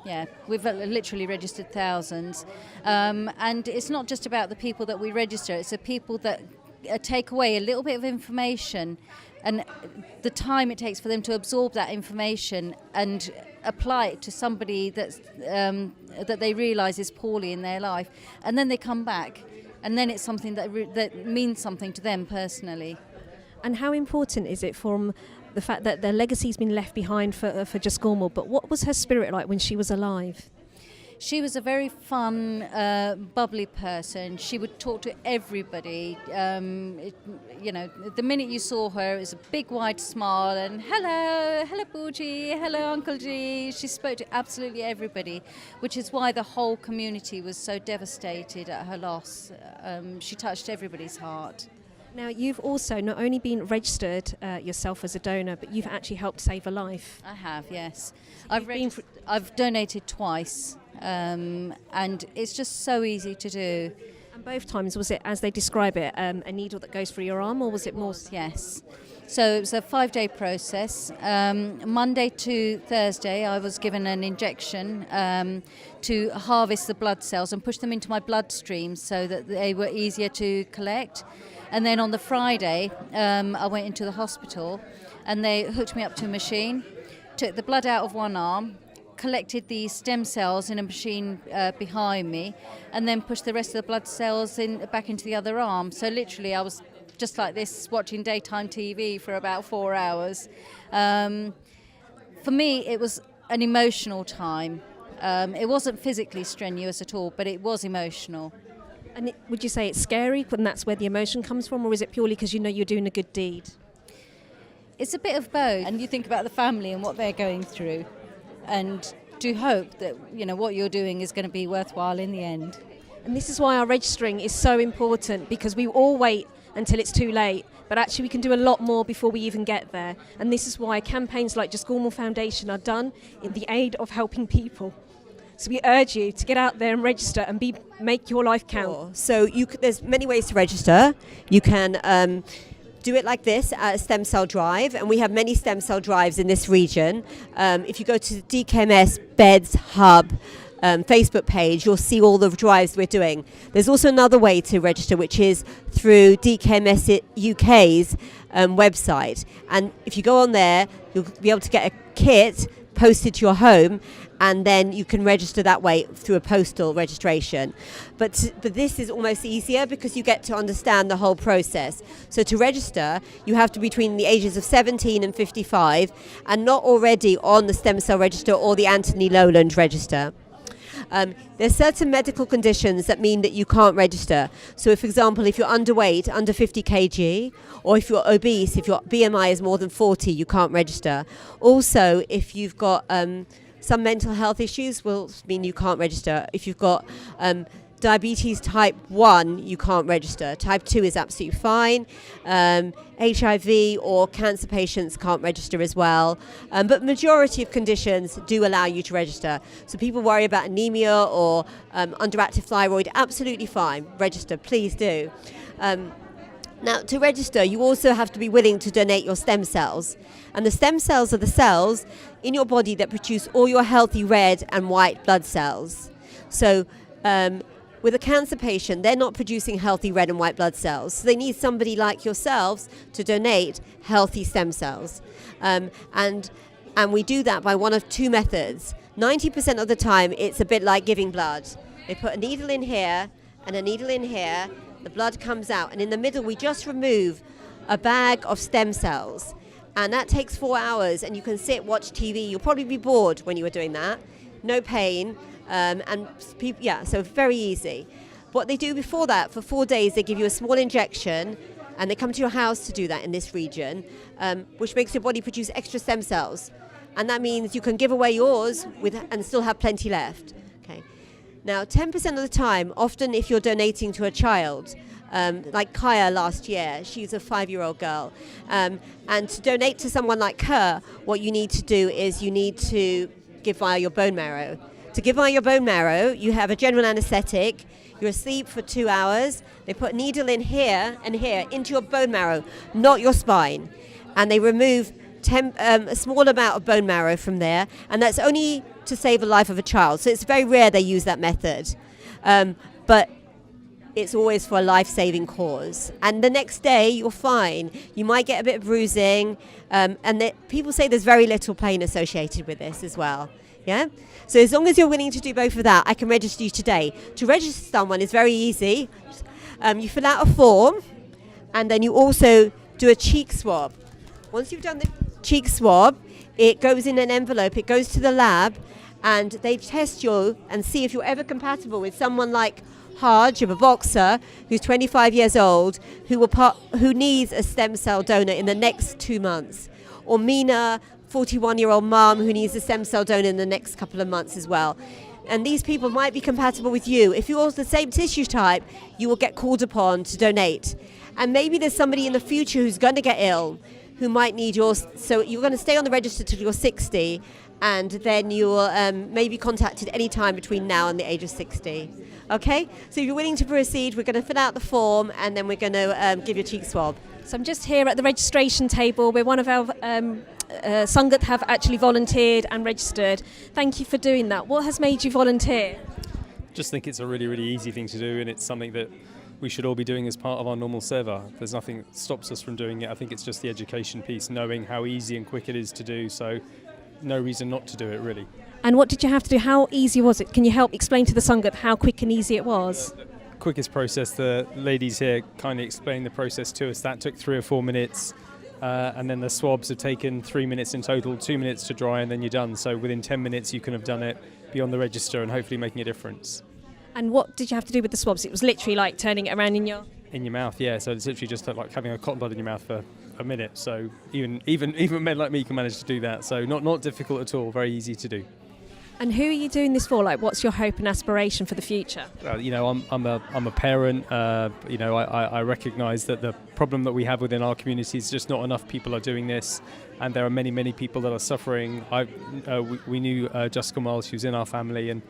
G: Yeah, we've literally registered thousands. And it's not just about the people that we register, it's the people that take away a little bit of information and the time it takes for them to absorb that information and apply it to somebody that's, that they realise is poorly in their life. And then they come back and then it's something that means something to them personally.
A: And how important is it from the fact that their legacy's been left behind for Jaskomal, but what was her spirit like when she was alive?
G: She was a very fun, bubbly person. She would talk to everybody. You know, the minute you saw her, it was a big wide smile and hello Pooji, hello Uncle Ji. She spoke to absolutely everybody, which is why the whole community was so devastated at her loss. She touched everybody's heart.
A: Now, you've also not only been registered yourself as a donor, but you've actually helped save a life.
G: I have, yes. I've donated twice, and it's just so easy to do.
A: And both times, was it, as they describe it, a needle that goes through your arm, or was it more?
G: Yes. So it was a 5-day process. Monday to Thursday, I was given an injection to harvest the blood cells and push them into my bloodstream so that they were easier to collect. And then on the Friday, I went into the hospital and they hooked me up to a machine, took the blood out of one arm, collected the stem cells in a machine behind me, and then pushed the rest of the blood cells back into the other arm. So literally I was just like this, watching daytime TV for about 4 hours. For me, it was an emotional time. It wasn't physically strenuous at all, but it was emotional.
A: And would you say it's scary when that's where the emotion comes from, or is it purely because you know you're doing a good deed?
G: It's a bit of both, and you think about the family and what they're going through, and do hope that what you're doing is going to be worthwhile in the end.
A: And this is why our registering is so important, because we all wait until it's too late, but actually we can do a lot more before we even get there. And this is why campaigns like Jaskomal Foundation are done in the aid of helping people. So we urge you to get out there and register and make your life count.
H: So there's many ways to register. You can do it like this at a stem cell drive, and we have many stem cell drives in this region. If you go to the DKMS Beds Hub Facebook page, you'll see all the drives we're doing. There's also another way to register, which is through DKMS UK's website. And if you go on there, you'll be able to get a kit posted to your home, and then you can register that way through a postal registration. But this is almost easier because you get to understand the whole process. So to register, you have to be between the ages of 17 and 55 and not already on the stem cell register or the Anthony Lowland register. There's certain medical conditions that mean that you can't register. So for example, if you're underweight, under 50 kg, or if you're obese, if your BMI is more than 40, you can't register. Also, if you've got some mental health issues, will mean you can't register. If you've got diabetes type 1, you can't register. Type 2 is absolutely fine. HIV or cancer patients can't register as well. But majority of conditions do allow you to register. So people worry about anemia or underactive thyroid, absolutely fine. Register, please do. Now, to register, you also have to be willing to donate your stem cells. And the stem cells are the cells in your body that produce all your healthy red and white blood cells. So with a cancer patient, they're not producing healthy red and white blood cells. So they need somebody like yourselves to donate healthy stem cells. And we do that by one of two methods. 90% of the time, it's a bit like giving blood. They put a needle in here and a needle in here. The blood comes out, and in the middle we just remove a bag of stem cells, and that takes 4 hours, and you can sit, watch TV. You'll probably be bored when you were doing that. No pain, so very easy. What they do before that, for 4 days, they give you a small injection, and they come to your house to do that in this region, which makes your body produce extra stem cells, and that means you can give away yours and still have plenty left. Okay. Now, 10% of the time, often if you're donating to a child, like Kaya last year, she's a 5-year-old girl, and to donate to someone like her, what you need to do is you need to give via your bone marrow. To give via your bone marrow, you have a general anesthetic, you're asleep for 2 hours, they put a needle in here and here into your bone marrow, not your spine, and they remove a small amount of bone marrow from there, and that's only to save the life of a child. So it's very rare they use that method, but it's always for a life-saving cause. And the next day you're fine. You might get a bit of bruising, and people say there's very little pain associated with this as well. Yeah. So as long as you're willing to do both of that, I can register you today. To register someone is very easy. You fill out a form, and then you also do a cheek swab. Once you've done the cheek swab, it goes in an envelope, it goes to the lab, and they test you and see if you're ever compatible with someone like Haj, a boxer who's 25 years old, who needs a stem cell donor in the next 2 months, or Mina, 41-year-old mum who needs a stem cell donor in the next couple of months as well. And these people might be compatible with you. If you're the same tissue type, you will get called upon to donate. And maybe there's somebody in the future who's going to get ill, who might need yours. So you're going to stay on the register till you're 60, and then you will maybe contacted any time between now and the age of 60. Okay, so if you're willing to proceed, we're going to fill out the form and then we're going to give you a cheek swab.
A: So I'm just here at the registration table where one of our Sangat have actually volunteered and registered. Thank you for doing that. What has made you volunteer?
I: Just think it's a really, really easy thing to do, and it's something that we should all be doing as part of our normal seva. There's nothing that stops us from doing it. I think it's just the education piece, knowing how easy and quick it is to do, so no reason not to do it, really.
A: And what did you have to do? How easy was it? Can you help explain to the Sangat how quick and easy it was?
I: Quickest process, the ladies here kindly explained the process to us. That took 3 or 4 minutes, and then the swabs have taken 3 minutes in total, 2 minutes to dry, and then you're done. So within 10 minutes you can have done it, be on the register and hopefully making a difference.
A: And what did you have to do with the swabs? It was literally like turning it around in your...
I: In your mouth, yeah. So it's literally just like having a cotton bud in your mouth for a minute. So even men like me can manage to do that. So not difficult at all, very easy to do.
A: And who are you doing this for? Like, what's your hope and aspiration for the future?
I: I'm a parent. I recognise that the problem that we have within our community is just not enough people are doing this, and there are many people that are suffering. We knew Jaskomal, she was in our family, and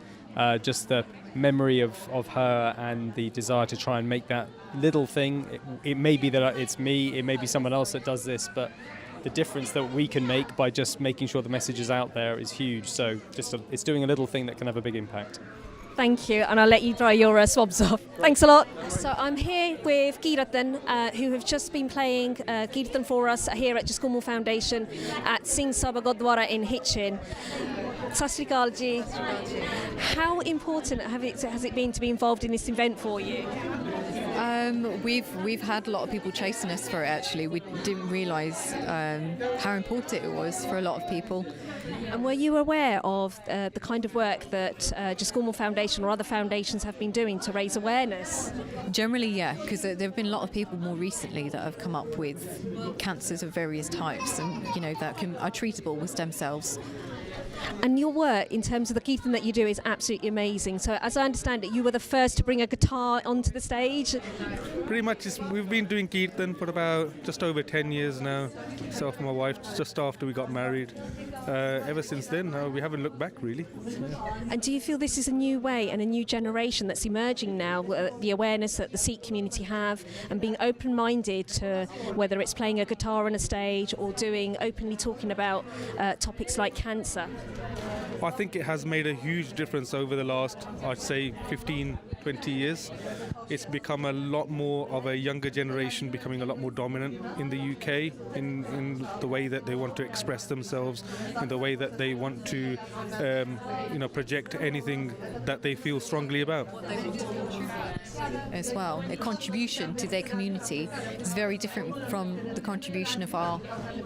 I: just the memory of her and the desire to try and make that little thing. It may be that it's me, it may be someone else that does this, but the difference that we can make by just making sure the message is out there is huge. So it's doing a little thing that can have a big impact.
A: Thank you, and I'll let you dry your swabs off. Thanks a lot. So I'm here with Kirtan, who have just been playing Kirtan for us here at Jaskomal Foundation at Singh Sabha Gurdwara in Hitchen. Sat Sri Akal ji. How important has it been to be involved in this event for you?
J: We've had a lot of people chasing us for it, actually. We didn't realise how important it was for a lot of people.
A: And were you aware of the kind of work that Jaskomal Foundation or other foundations have been doing to raise awareness?
J: Generally, yeah, because there have been a lot of people more recently that have come up with cancers of various types and, that are treatable with stem cells.
A: And your work, in terms of the Kirtan that you do, is absolutely amazing. So, as I understand it, you were the first to bring a guitar onto the stage.
K: Pretty much, we've been doing Kirtan for about just over 10 years now. Myself and my wife, just after we got married. Ever since then, we haven't looked back, really. Yeah.
A: And do you feel this is a new way and a new generation that's emerging now, the awareness that the Sikh community have, and being open-minded to whether it's playing a guitar on a stage or openly talking about topics like cancer?
K: I think it has made a huge difference over the last, I'd say, 15, 20 years. It's become a lot more of a younger generation, becoming a lot more dominant in the UK in the way that they want to express themselves, in the way that they want to project anything that they feel strongly about.
J: As well, their contribution to their community is very different from the contribution of our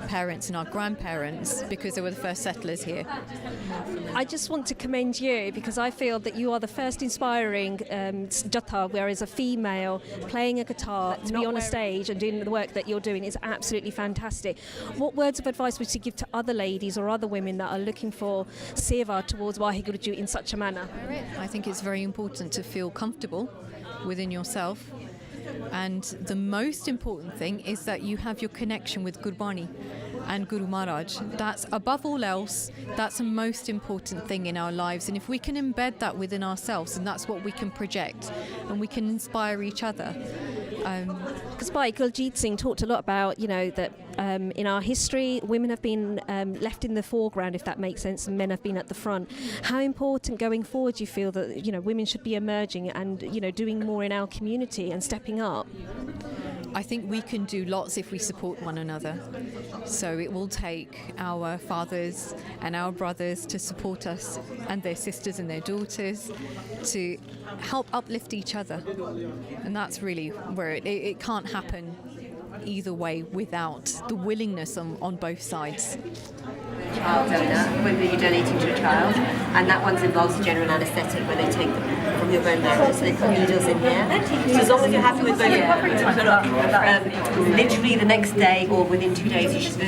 J: parents and our grandparents, because they were the first settlers here.
A: I just want to commend you, because I feel that you are the first inspiring jatha, whereas a female playing a guitar to be on a stage and doing the work that you're doing is absolutely fantastic. What words of advice would you give to other ladies or other women that are looking for seva towards Waheguruji in such a manner?
J: I think it's very important to feel comfortable within yourself, and the most important thing is that you have your connection with Gurbani and Guru Maharaj. That's above all else, that's the most important thing in our lives, and if we can embed that within ourselves, and that's what we can project, and we can inspire each other.
A: Because Kuljit Singh talked a lot about, that in our history, women have been left in the foreground, if that makes sense, and men have been at the front. How important going forward do you feel that, women should be emerging and, doing more in our community and stepping up?
J: I think we can do lots if we support one another. So it will take our fathers and our brothers to support us, and their sisters and their daughters, to help uplift each other. And that's really where it can't happen either way without the willingness on both sides.
H: Child donor, whether you're donating to a child, and that one involves a general anaesthetic where they take them from your bone marrow, so they put needles in here. So as long as you're happy with bone marrow, literally the next day or within 2 days, you should be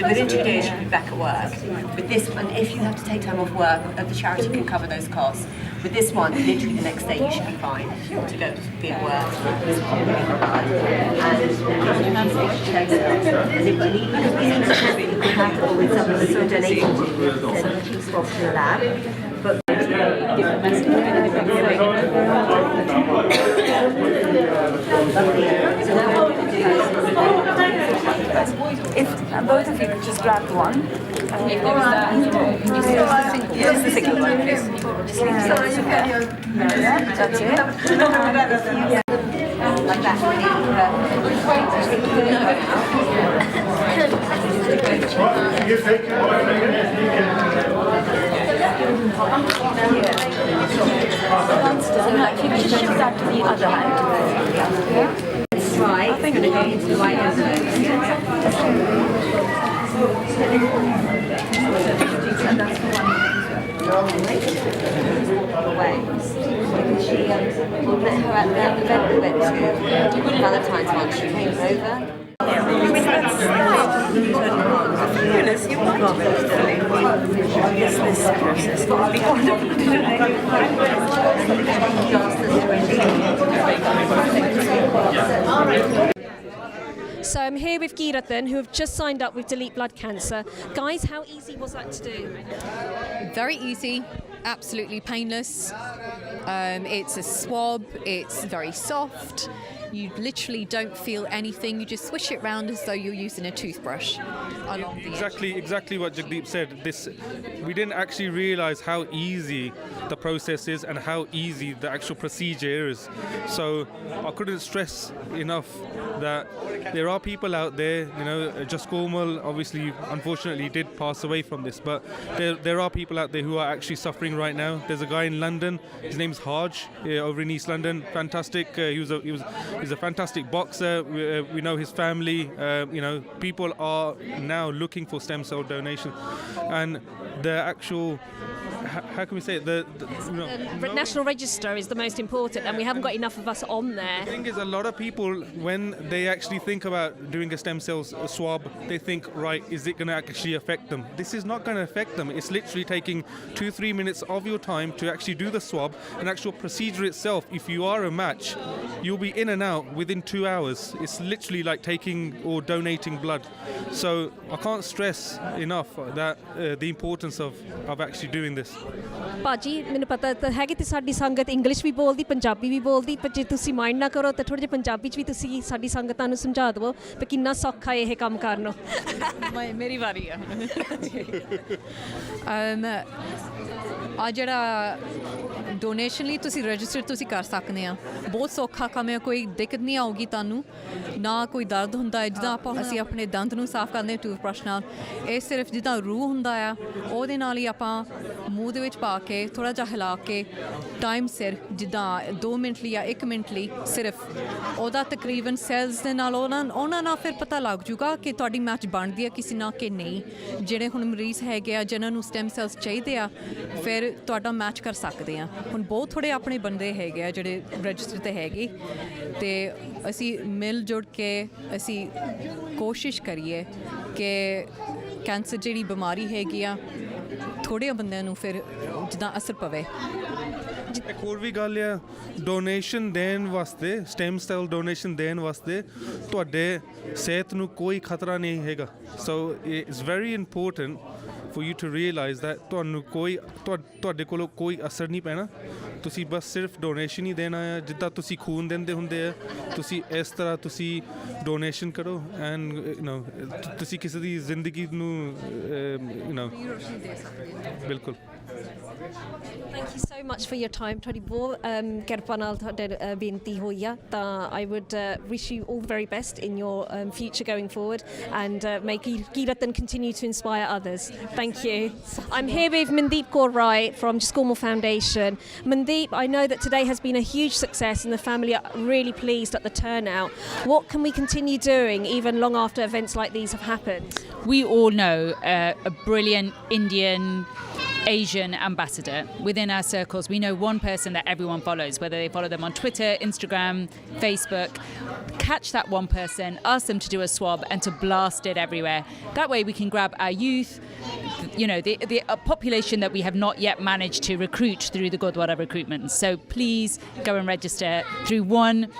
H: back at work. With this one, if you have to take time off work, the charity can cover those costs. With this one, literally the next day you should be fine to go be at work. This one will be the blood. And if you need compatible with something that you're donating to, then keep swab to the lab. But
L: if both of you could just grab the one. Just the single one, please. Just leave the other there. That's it.
H: Like that.
L: So like you just shift that to the other hand.
H: Right, it's going to go into the right envelope. That's the one. Away. She met her at the event we went to, Valentine's one. She came over.
L: Goodness, you might be this process would be wonderful
A: So I'm here with Girathan, who have just signed up with Delete Blood Cancer. Guys, how easy was that to do?
J: Very easy, absolutely painless. It's a swab, it's very soft. You literally don't feel anything. You just swish it round as though you're using a toothbrush along the edge.
K: Exactly what Jagdeep said. We didn't actually realise how easy the process is and how easy the actual procedure is. So I couldn't stress enough that there are people out there, Jaskomal obviously unfortunately did pass away from this, but there are people out there who are actually suffering right now. There's a guy in London, his name's Haj, over in East London, fantastic. He's a fantastic boxer. We know his family. People are now looking for stem cell donation, and the actual, how can we say it? The
A: National Register is the most important, and we haven't got enough of us on there.
K: The thing is, a lot of people, when they actually think about doing a stem cell swab, they think, right, is it going to actually affect them? This is not going to affect them. It's literally taking 2-3 minutes of your time to actually do the swab. An actual procedure itself, if you are a match, you'll be in and out within 2 hours. It's literally like taking or donating blood. So I can't stress enough that the importance of actually doing this.
A: ਭਾਜੀ ਮੈਨੂੰ ਪਤਾ ਤਾਂ ਹੈਗੀ ਤੇ ਸਾਡੀ ਸੰਗਤ English ਵੀ ਬੋਲਦੀ ਪੰਜਾਬੀ ਵੀ ਬੋਲਦੀ ਪਰ ਜੇ ਤੁਸੀਂ ਮਾਈਂਡ ਨਾ ਕਰੋ ਤਾਂ ਥੋੜ੍ਹਾ ਜਿਹਾ ਪੰਜਾਬੀ 'ਚ ਵੀ ਤੁਸੀਂ ਸਾਡੀ ਸੰਗਤਾਂ ਨੂੰ ਸਮਝਾ ਦਿਓ ਵੀ ਕਿੰਨਾ ਸੌਖਾ ਇਹ ਕੰਮ ਕਰਨਾ
J: ਮੇਰੀ ਵਾਰੀ ਆ ਆ ਜਿਹੜਾ ਡੋਨੇਸ਼ਨ ਲਈ ਤੁਸੀਂ ਰਜਿਸਟਰ ਤੁਸੀਂ ਕਰ ਸਕਦੇ ਆ ਬਹੁਤ ਸੌਖਾ ਕੰਮ ਹੈ ਕੋਈ ਦਿੱਕਤ ਨਹੀਂ ਆਊਗੀ ਤੁਹਾਨੂੰ ਨਾ ਕੋਈ ਦਰਦ ਹੁੰਦਾ ਹੈ ਜਿੱਦਾਂ ਅਸੀਂ ਆਪਣੇ ਦੰਦ ਨੂੰ ਸਾਫ਼ ਕਰਦੇ ਟੂਥਬ੍ਰਸ਼ ਨਾਲ ਇਹ ਸਿਰਫ ਜਿੱਦਾਂ ਰੂਹ ਹੁੰਦਾ ਆ ਉਹਦੇ ਨਾਲ ਹੀ ਆਪਾਂ ਮੂੰਹ ਦੇ ਵਿੱਚ ਪਾ ਕੇ ਥੋੜ੍ਹਾ ਜਿਹਾ ਹਿਲਾ ਕੇ ਟਾਈਮ ਸਿਰ ਜਿੱਦਾਂ 2 ਮਿੰਟ ਲਈ ਜਾਂ 1 ਮਿੰਟ ਲਈ ਸਿਰਫ ਉਹਦਾ ਤਕਰੀਬਨ ਸੈਲਸ ਦੇ ਨਾਲ ਉਹਨਾਂ ਨਾਲ ਫਿਰ ਪਤਾ ਲੱਗ ਜੂਗਾ ਕਿ ਤੁਹਾਡੀ ਮੈਚ ਬਣਦੀ ਹੈ ਕਿਸੇ ਨਾਲ ਕਿ ਨਹੀਂ ਜਿਹੜੇ ਹੁਣ ਮਰੀਜ਼ ਹੈਗੇ ਆ ਜਿਨ੍ਹਾਂ ਨੂੰ ਸਟੈਮ ਸੈਲਸ ਚਾਹੀਦੇ ਆ ਫਿਰ ਤੁਹਾਡਾ ਮੈਚ ਕਰ ਸਕਦੇ ਆ ਹੁਣ ਬਹੁਤ ਥੋੜ੍ਹੇ ਆਪਣੇ ਬੰਦੇ ਹੈਗੇ ਆ ਜਿਹੜੇ ਰਜਿਸਟਰ 'ਤੇ ਹੈਗੇ ਅਤੇ ਅਸੀਂ ਮਿਲ ਜੁੜ ਕੇ ਅਸੀਂ ਕੋਸ਼ਿਸ਼ ਕਰੀਏ ਕਿ ਕੈਂਸਰ ਜਿਹੜੀ ਬਿਮਾਰੀ ਹੈਗੀ ਆ ਥੋੜ੍ਹੇ ਬੰਦਿਆਂ ਨੂੰ ਫਿਰ ਜਿੱਦਾਂ ਅਸਰ ਪਵੇ
K: ਇੱਕ ਹੋਰ ਵੀ ਗੱਲ ਆ ਡੋਨੇਸ਼ਨ ਦੇਣ ਵਾਸਤੇ ਸਟੈਮ ਸੈਲ ਡੋਨੇਸ਼ਨ ਦੇਣ ਵਾਸਤੇ ਤੁਹਾਡੇ ਸਿਹਤ ਨੂੰ ਕੋਈ ਖਤਰਾ ਨਹੀਂ ਹੈਗਾ so it's very important for you to realize that ਤੁਹਾਡੇ ਕੋਲੋਂ ਕੋਈ ਅਸਰ ਨਹੀਂ ਪੈਣਾ ਤੁਸੀਂ ਬਸ ਸਿਰਫ ਡੋਨੇਸ਼ਨ ਹੀ ਦੇਣਾ ਹੈ ਜਿੱਦਾਂ ਤੁਸੀਂ ਖੂਨ ਦਿੰਦੇ ਹੁੰਦੇ ਆ ਤੁਸੀਂ ਇਸ ਤਰ੍ਹਾਂ ਤੁਸੀਂ ਡੋਨੇਸ਼ਨ ਕਰੋ ਐਂਡ ਤੁਸੀਂ ਕਿਸੇ ਦੀ ਜ਼ਿੰਦਗੀ ਨੂੰ ਬਿਲਕੁਲ
A: Thank you so much for your time. ਤੁਹਾਡੀ ਬਹੁਤ ਕਿਰਪਾ ਨਾਲ ਤੁਹਾਡੇ ਬੇਨਤੀ ਹੋਈ ਆ ਤਾਂ I would wish you all the very best in your future going forward and may Girathan continue to inspire others. Thank you. I'm here with Mandeep Kaur Rai from Jaskomal Foundation. Mandeep, I know that today has been a huge success and the family are really pleased at the turnout. What can we continue doing even long after events like these have happened?
M: We all know a brilliant Indian Asian ambassador. Within our circles, we know one person that everyone follows, whether they follow them on Twitter, Instagram, Facebook. Catch that one person, ask them to do a swab and to blast it everywhere. That way we can grab our youth, you know, the population that we have not yet managed to recruit through the Gurdwara recruitment. So please go and register through one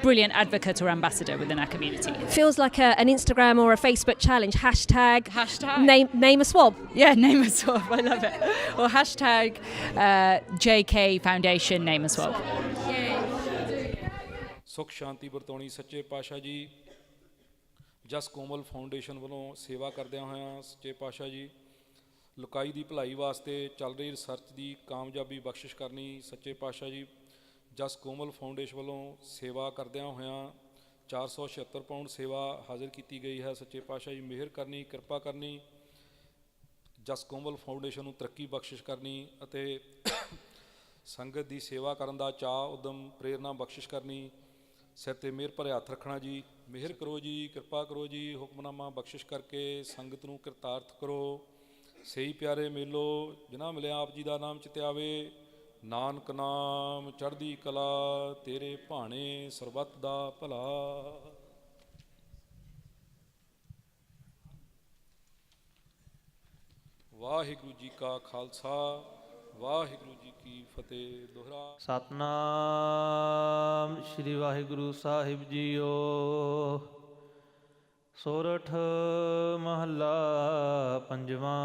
M: brilliant advocate or ambassador within our community.
A: Feels like an Instagram or a Facebook challenge. Hashtag. Name a swab.
M: Yeah, name a swab. I love it. Or hashtag JK Foundation name a swab.
N: ਸੁਖ ਸ਼ਾਂਤੀ ਵਰਤਾਉਣੀ ਸੱਚੇ ਪਾਤਸ਼ਾਹ ਜੀ ਜਸਕੋਮਲ foundation ਵੱਲੋਂ ਸੇਵਾ ਕਰਦਿਆਂ ਹੋਇਆਂ ਸੱਚੇ ਪਾਤਸ਼ਾਹ ਜੀ ਲੁਕਾਈ ਦੀ ਭਲਾਈ ਵਾਸਤੇ ਚੱਲ ਰਹੀ ਰਿਸਰਚ ਦੀ ਕਾਮਯਾਬੀ ਬਖਸ਼ਿਸ਼ ਕਰਨੀ ਸੱਚੇ ਪਾਤਸ਼ਾਹ ਜੀ ਜਸਕੋਮਲ ਫਾਊਂਡੇਸ਼ਨ ਵੱਲੋਂ ਸੇਵਾ ਕਰਦਿਆਂ ਹੋਇਆਂ 476 ਪਾਉਂਡ ਸੇਵਾ ਹਾਜ਼ਰ ਕੀਤੀ ਗਈ ਹੈ ਸੱਚੇ ਪਾਤਸ਼ਾਹ ਜੀ ਮਿਹਰ ਕਰਨੀ ਕਿਰਪਾ ਕਰਨੀ ਜਸਕੋਮਲ ਫਾਊਂਡੇਸ਼ਨ ਨੂੰ ਤਰੱਕੀ ਬਖਸ਼ਿਸ਼ ਕਰਨੀ ਅਤੇ ਸੰਗਤ ਦੀ ਸੇਵਾ ਕਰਨ ਦਾ ਚਾਅ ਉਦਮ ਪ੍ਰੇਰਨਾ ਬਖਸ਼ਿਸ਼ ਕਰਨੀ ਸਿਰ 'ਤੇ ਮਿਹਰ ਭਰਿਆ ਹੱਥ ਰੱਖਣਾ ਜੀ ਮਿਹਰ ਕਰੋ ਜੀ ਕਿਰਪਾ ਕਰੋ ਜੀ ਹੁਕਮਨਾਮਾ ਬਖਸ਼ਿਸ਼ ਕਰਕੇ ਸੰਗਤ ਨੂੰ ਕਿਰਤਾਰਥ ਕਰੋ ਸਹੀ ਪਿਆਰੇ ਮੇਲੋ ਜਿਨ੍ਹਾਂ ਮਿਲਿਆ ਆਪ ਜੀ ਦਾ ਨਾਮ ਚਿਤਿਆਵੇ ਨਾਨਕ ਨਾਮ ਚੜ੍ਹਦੀ ਕਲਾ ਤੇਰੇ ਭਾਣੇ ਸਰਬੱਤ ਦਾ ਭਲਾ। ਵਾਹਿਗੁਰੂ ਜੀ ਕਾ ਖਾਲਸਾ ਵਾਹਿਗੁਰੂ ਜੀ ਕੀ ਫਤਿਹ। ਦੋਹਰਾ
O: ਸਤਨਾਮ ਸ਼੍ਰੀ ਵਾਹਿਗੁਰੂ ਸਾਹਿਬ ਜੀਓ। ਸੋਰਠ ਮਹੱਲਾ ਪੰਜਵਾਂ।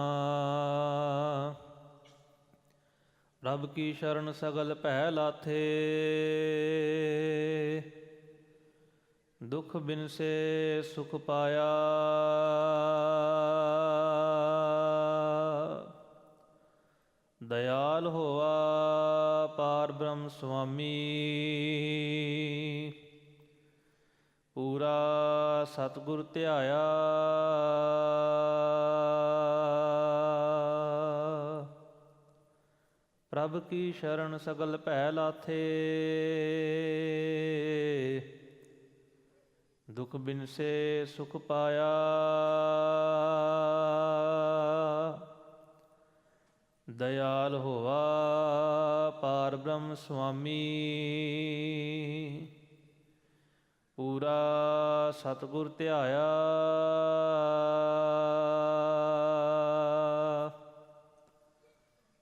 O: ਰੱਬ ਕੀ ਸ਼ਰਨ ਸਗਲ ਭੈ ਲਾਥੇ ਦੁਖ ਬਿਨਸੇ ਸੁਖ ਪਾਇਆ। ਦਇਆਲ ਹੋਆ ਪਾਰ ਬ੍ਰਹਮ ਸੁਆਮੀ ਪੂਰਾ ਸਤਿਗੁਰ ਧਿਆਇਆ। ਪ੍ਰਭ ਕੀ ਸ਼ਰਨ ਸਗਲ ਭੈ ਲਾਥੇ ਦੁਖ ਬਿਨਸੇ ਸੁਖ ਪਾਇਆ। ਦਇਆਲ ਹੋਵਾ ਪਾਰ ਬ੍ਰਹਮ ਸੁਆਮੀ ਪੂਰਾ ਸਤਿਗੁਰ ਧਿਆਇਆ।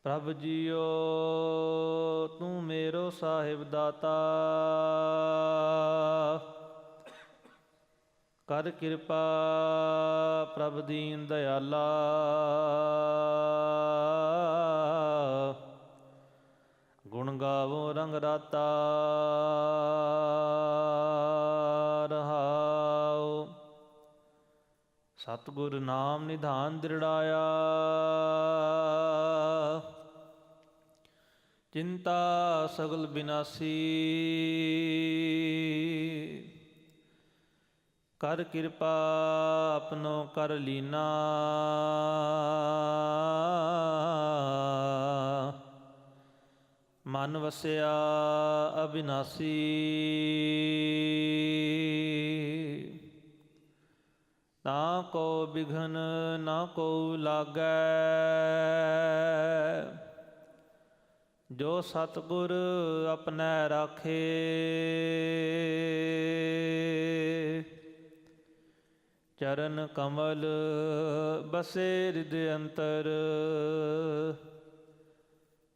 O: ਪ੍ਰਭ ਜੀਓ ਤੂੰ ਮੇਰੋ ਸਾਹਿਬ ਦਾਤਾ ਕਰ ਕਿਰਪਾ ਪ੍ਰਭ ਦੀਨ ਦਇਆਲਾ। ਗੁਣ ਗਾਵੋ ਰੰਗ ਰਾਤਾ ਰਹਾਉ। ਸਤਿਗੁਰ ਨਾਮ ਨਿਧਾਨ ਦ੍ਰਿੜਾਇਆ ਚਿੰਤਾ ਸਗਲ ਬਿਨਾਸੀ। ਕਰ ਕਿਰਪਾ ਆਪਨੋ ਕਰ ਲੀਨਾ ਮਨ ਵਸਿਆ ਅਬਿਨਾਸੀ। ਤਾਂ ਕੋ ਬਿਘਨ ਨਾ ਕੋ ਲਾਗੈ ਜੋ ਸਤਿਗੁਰ ਆਪਣੈ ਰਾਖੇ। ਚਰਨ ਕਮਲ ਬਸੇ ਹਿਰਦਿ ਅੰਤਰ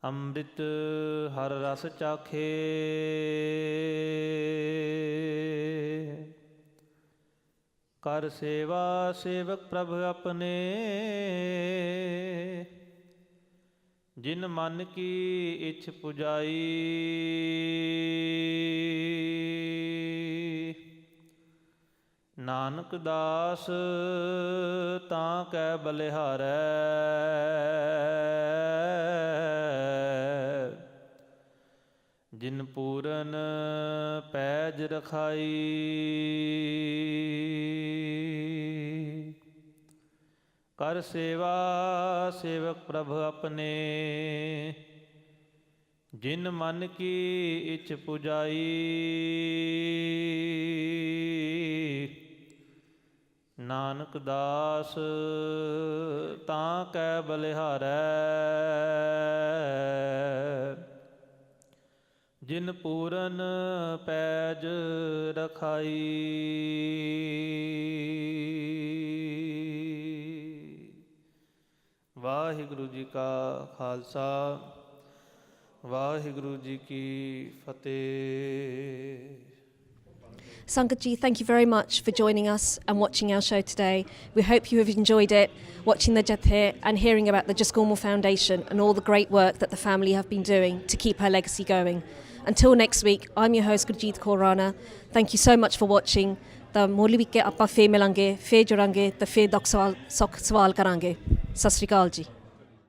O: ਅੰਮ੍ਰਿਤ ਹਰ ਰਸ ਚਾਖੇ। ਕਰ ਸੇਵਾ ਸੇਵਕ ਪ੍ਰਭ ਆਪਣੇ ਜਿਨ ਮਨ ਕੀ ਇੱਛ ਪੁਜਾਈ। ਨਾਨਕ ਦਾਸ ਤਾਂ ਕੈ ਬਲਿਹਾਰੈ ਜਿਨ ਪੂਰਨ ਪੈਜ ਰਖਾਈ। ਕਰ ਸੇਵਾ ਸੇਵਕ ਪ੍ਰਭ ਆਪਣੇ ਜਿਨ ਮਨ ਕੀ ਇੱਛ ਪੁਜਾਈ। ਨਾਨਕ ਦਾਸ ਤਾਂ ਕੈ ਬਲਿਹਾਰੈ ਜਿਨ ਪੂਰਨ ਪੈਜ ਰਖਾਈ ਵਾਹਿਗੁਰੂ ਜੀ ਕਾ ਖਾਲਸਾ ਵਾਹਿਗੁਰੂ ਜੀ ਕੀ ਫਤਿਹ
A: Sangat ji, thank you very much for joining us and watching our show today. We hope you have enjoyed it, watching the Jathe and hearing about the Jaskomal Foundation and all the great work that the family have been doing to keep her legacy going. Until next week, I'm your host Gurjeet Kaur Rana. Thank you so much for watching. The moli week ke aapa fir milange, fir judange, te fir Dukh Sukh sawal karange. Sat Sri Akal ji.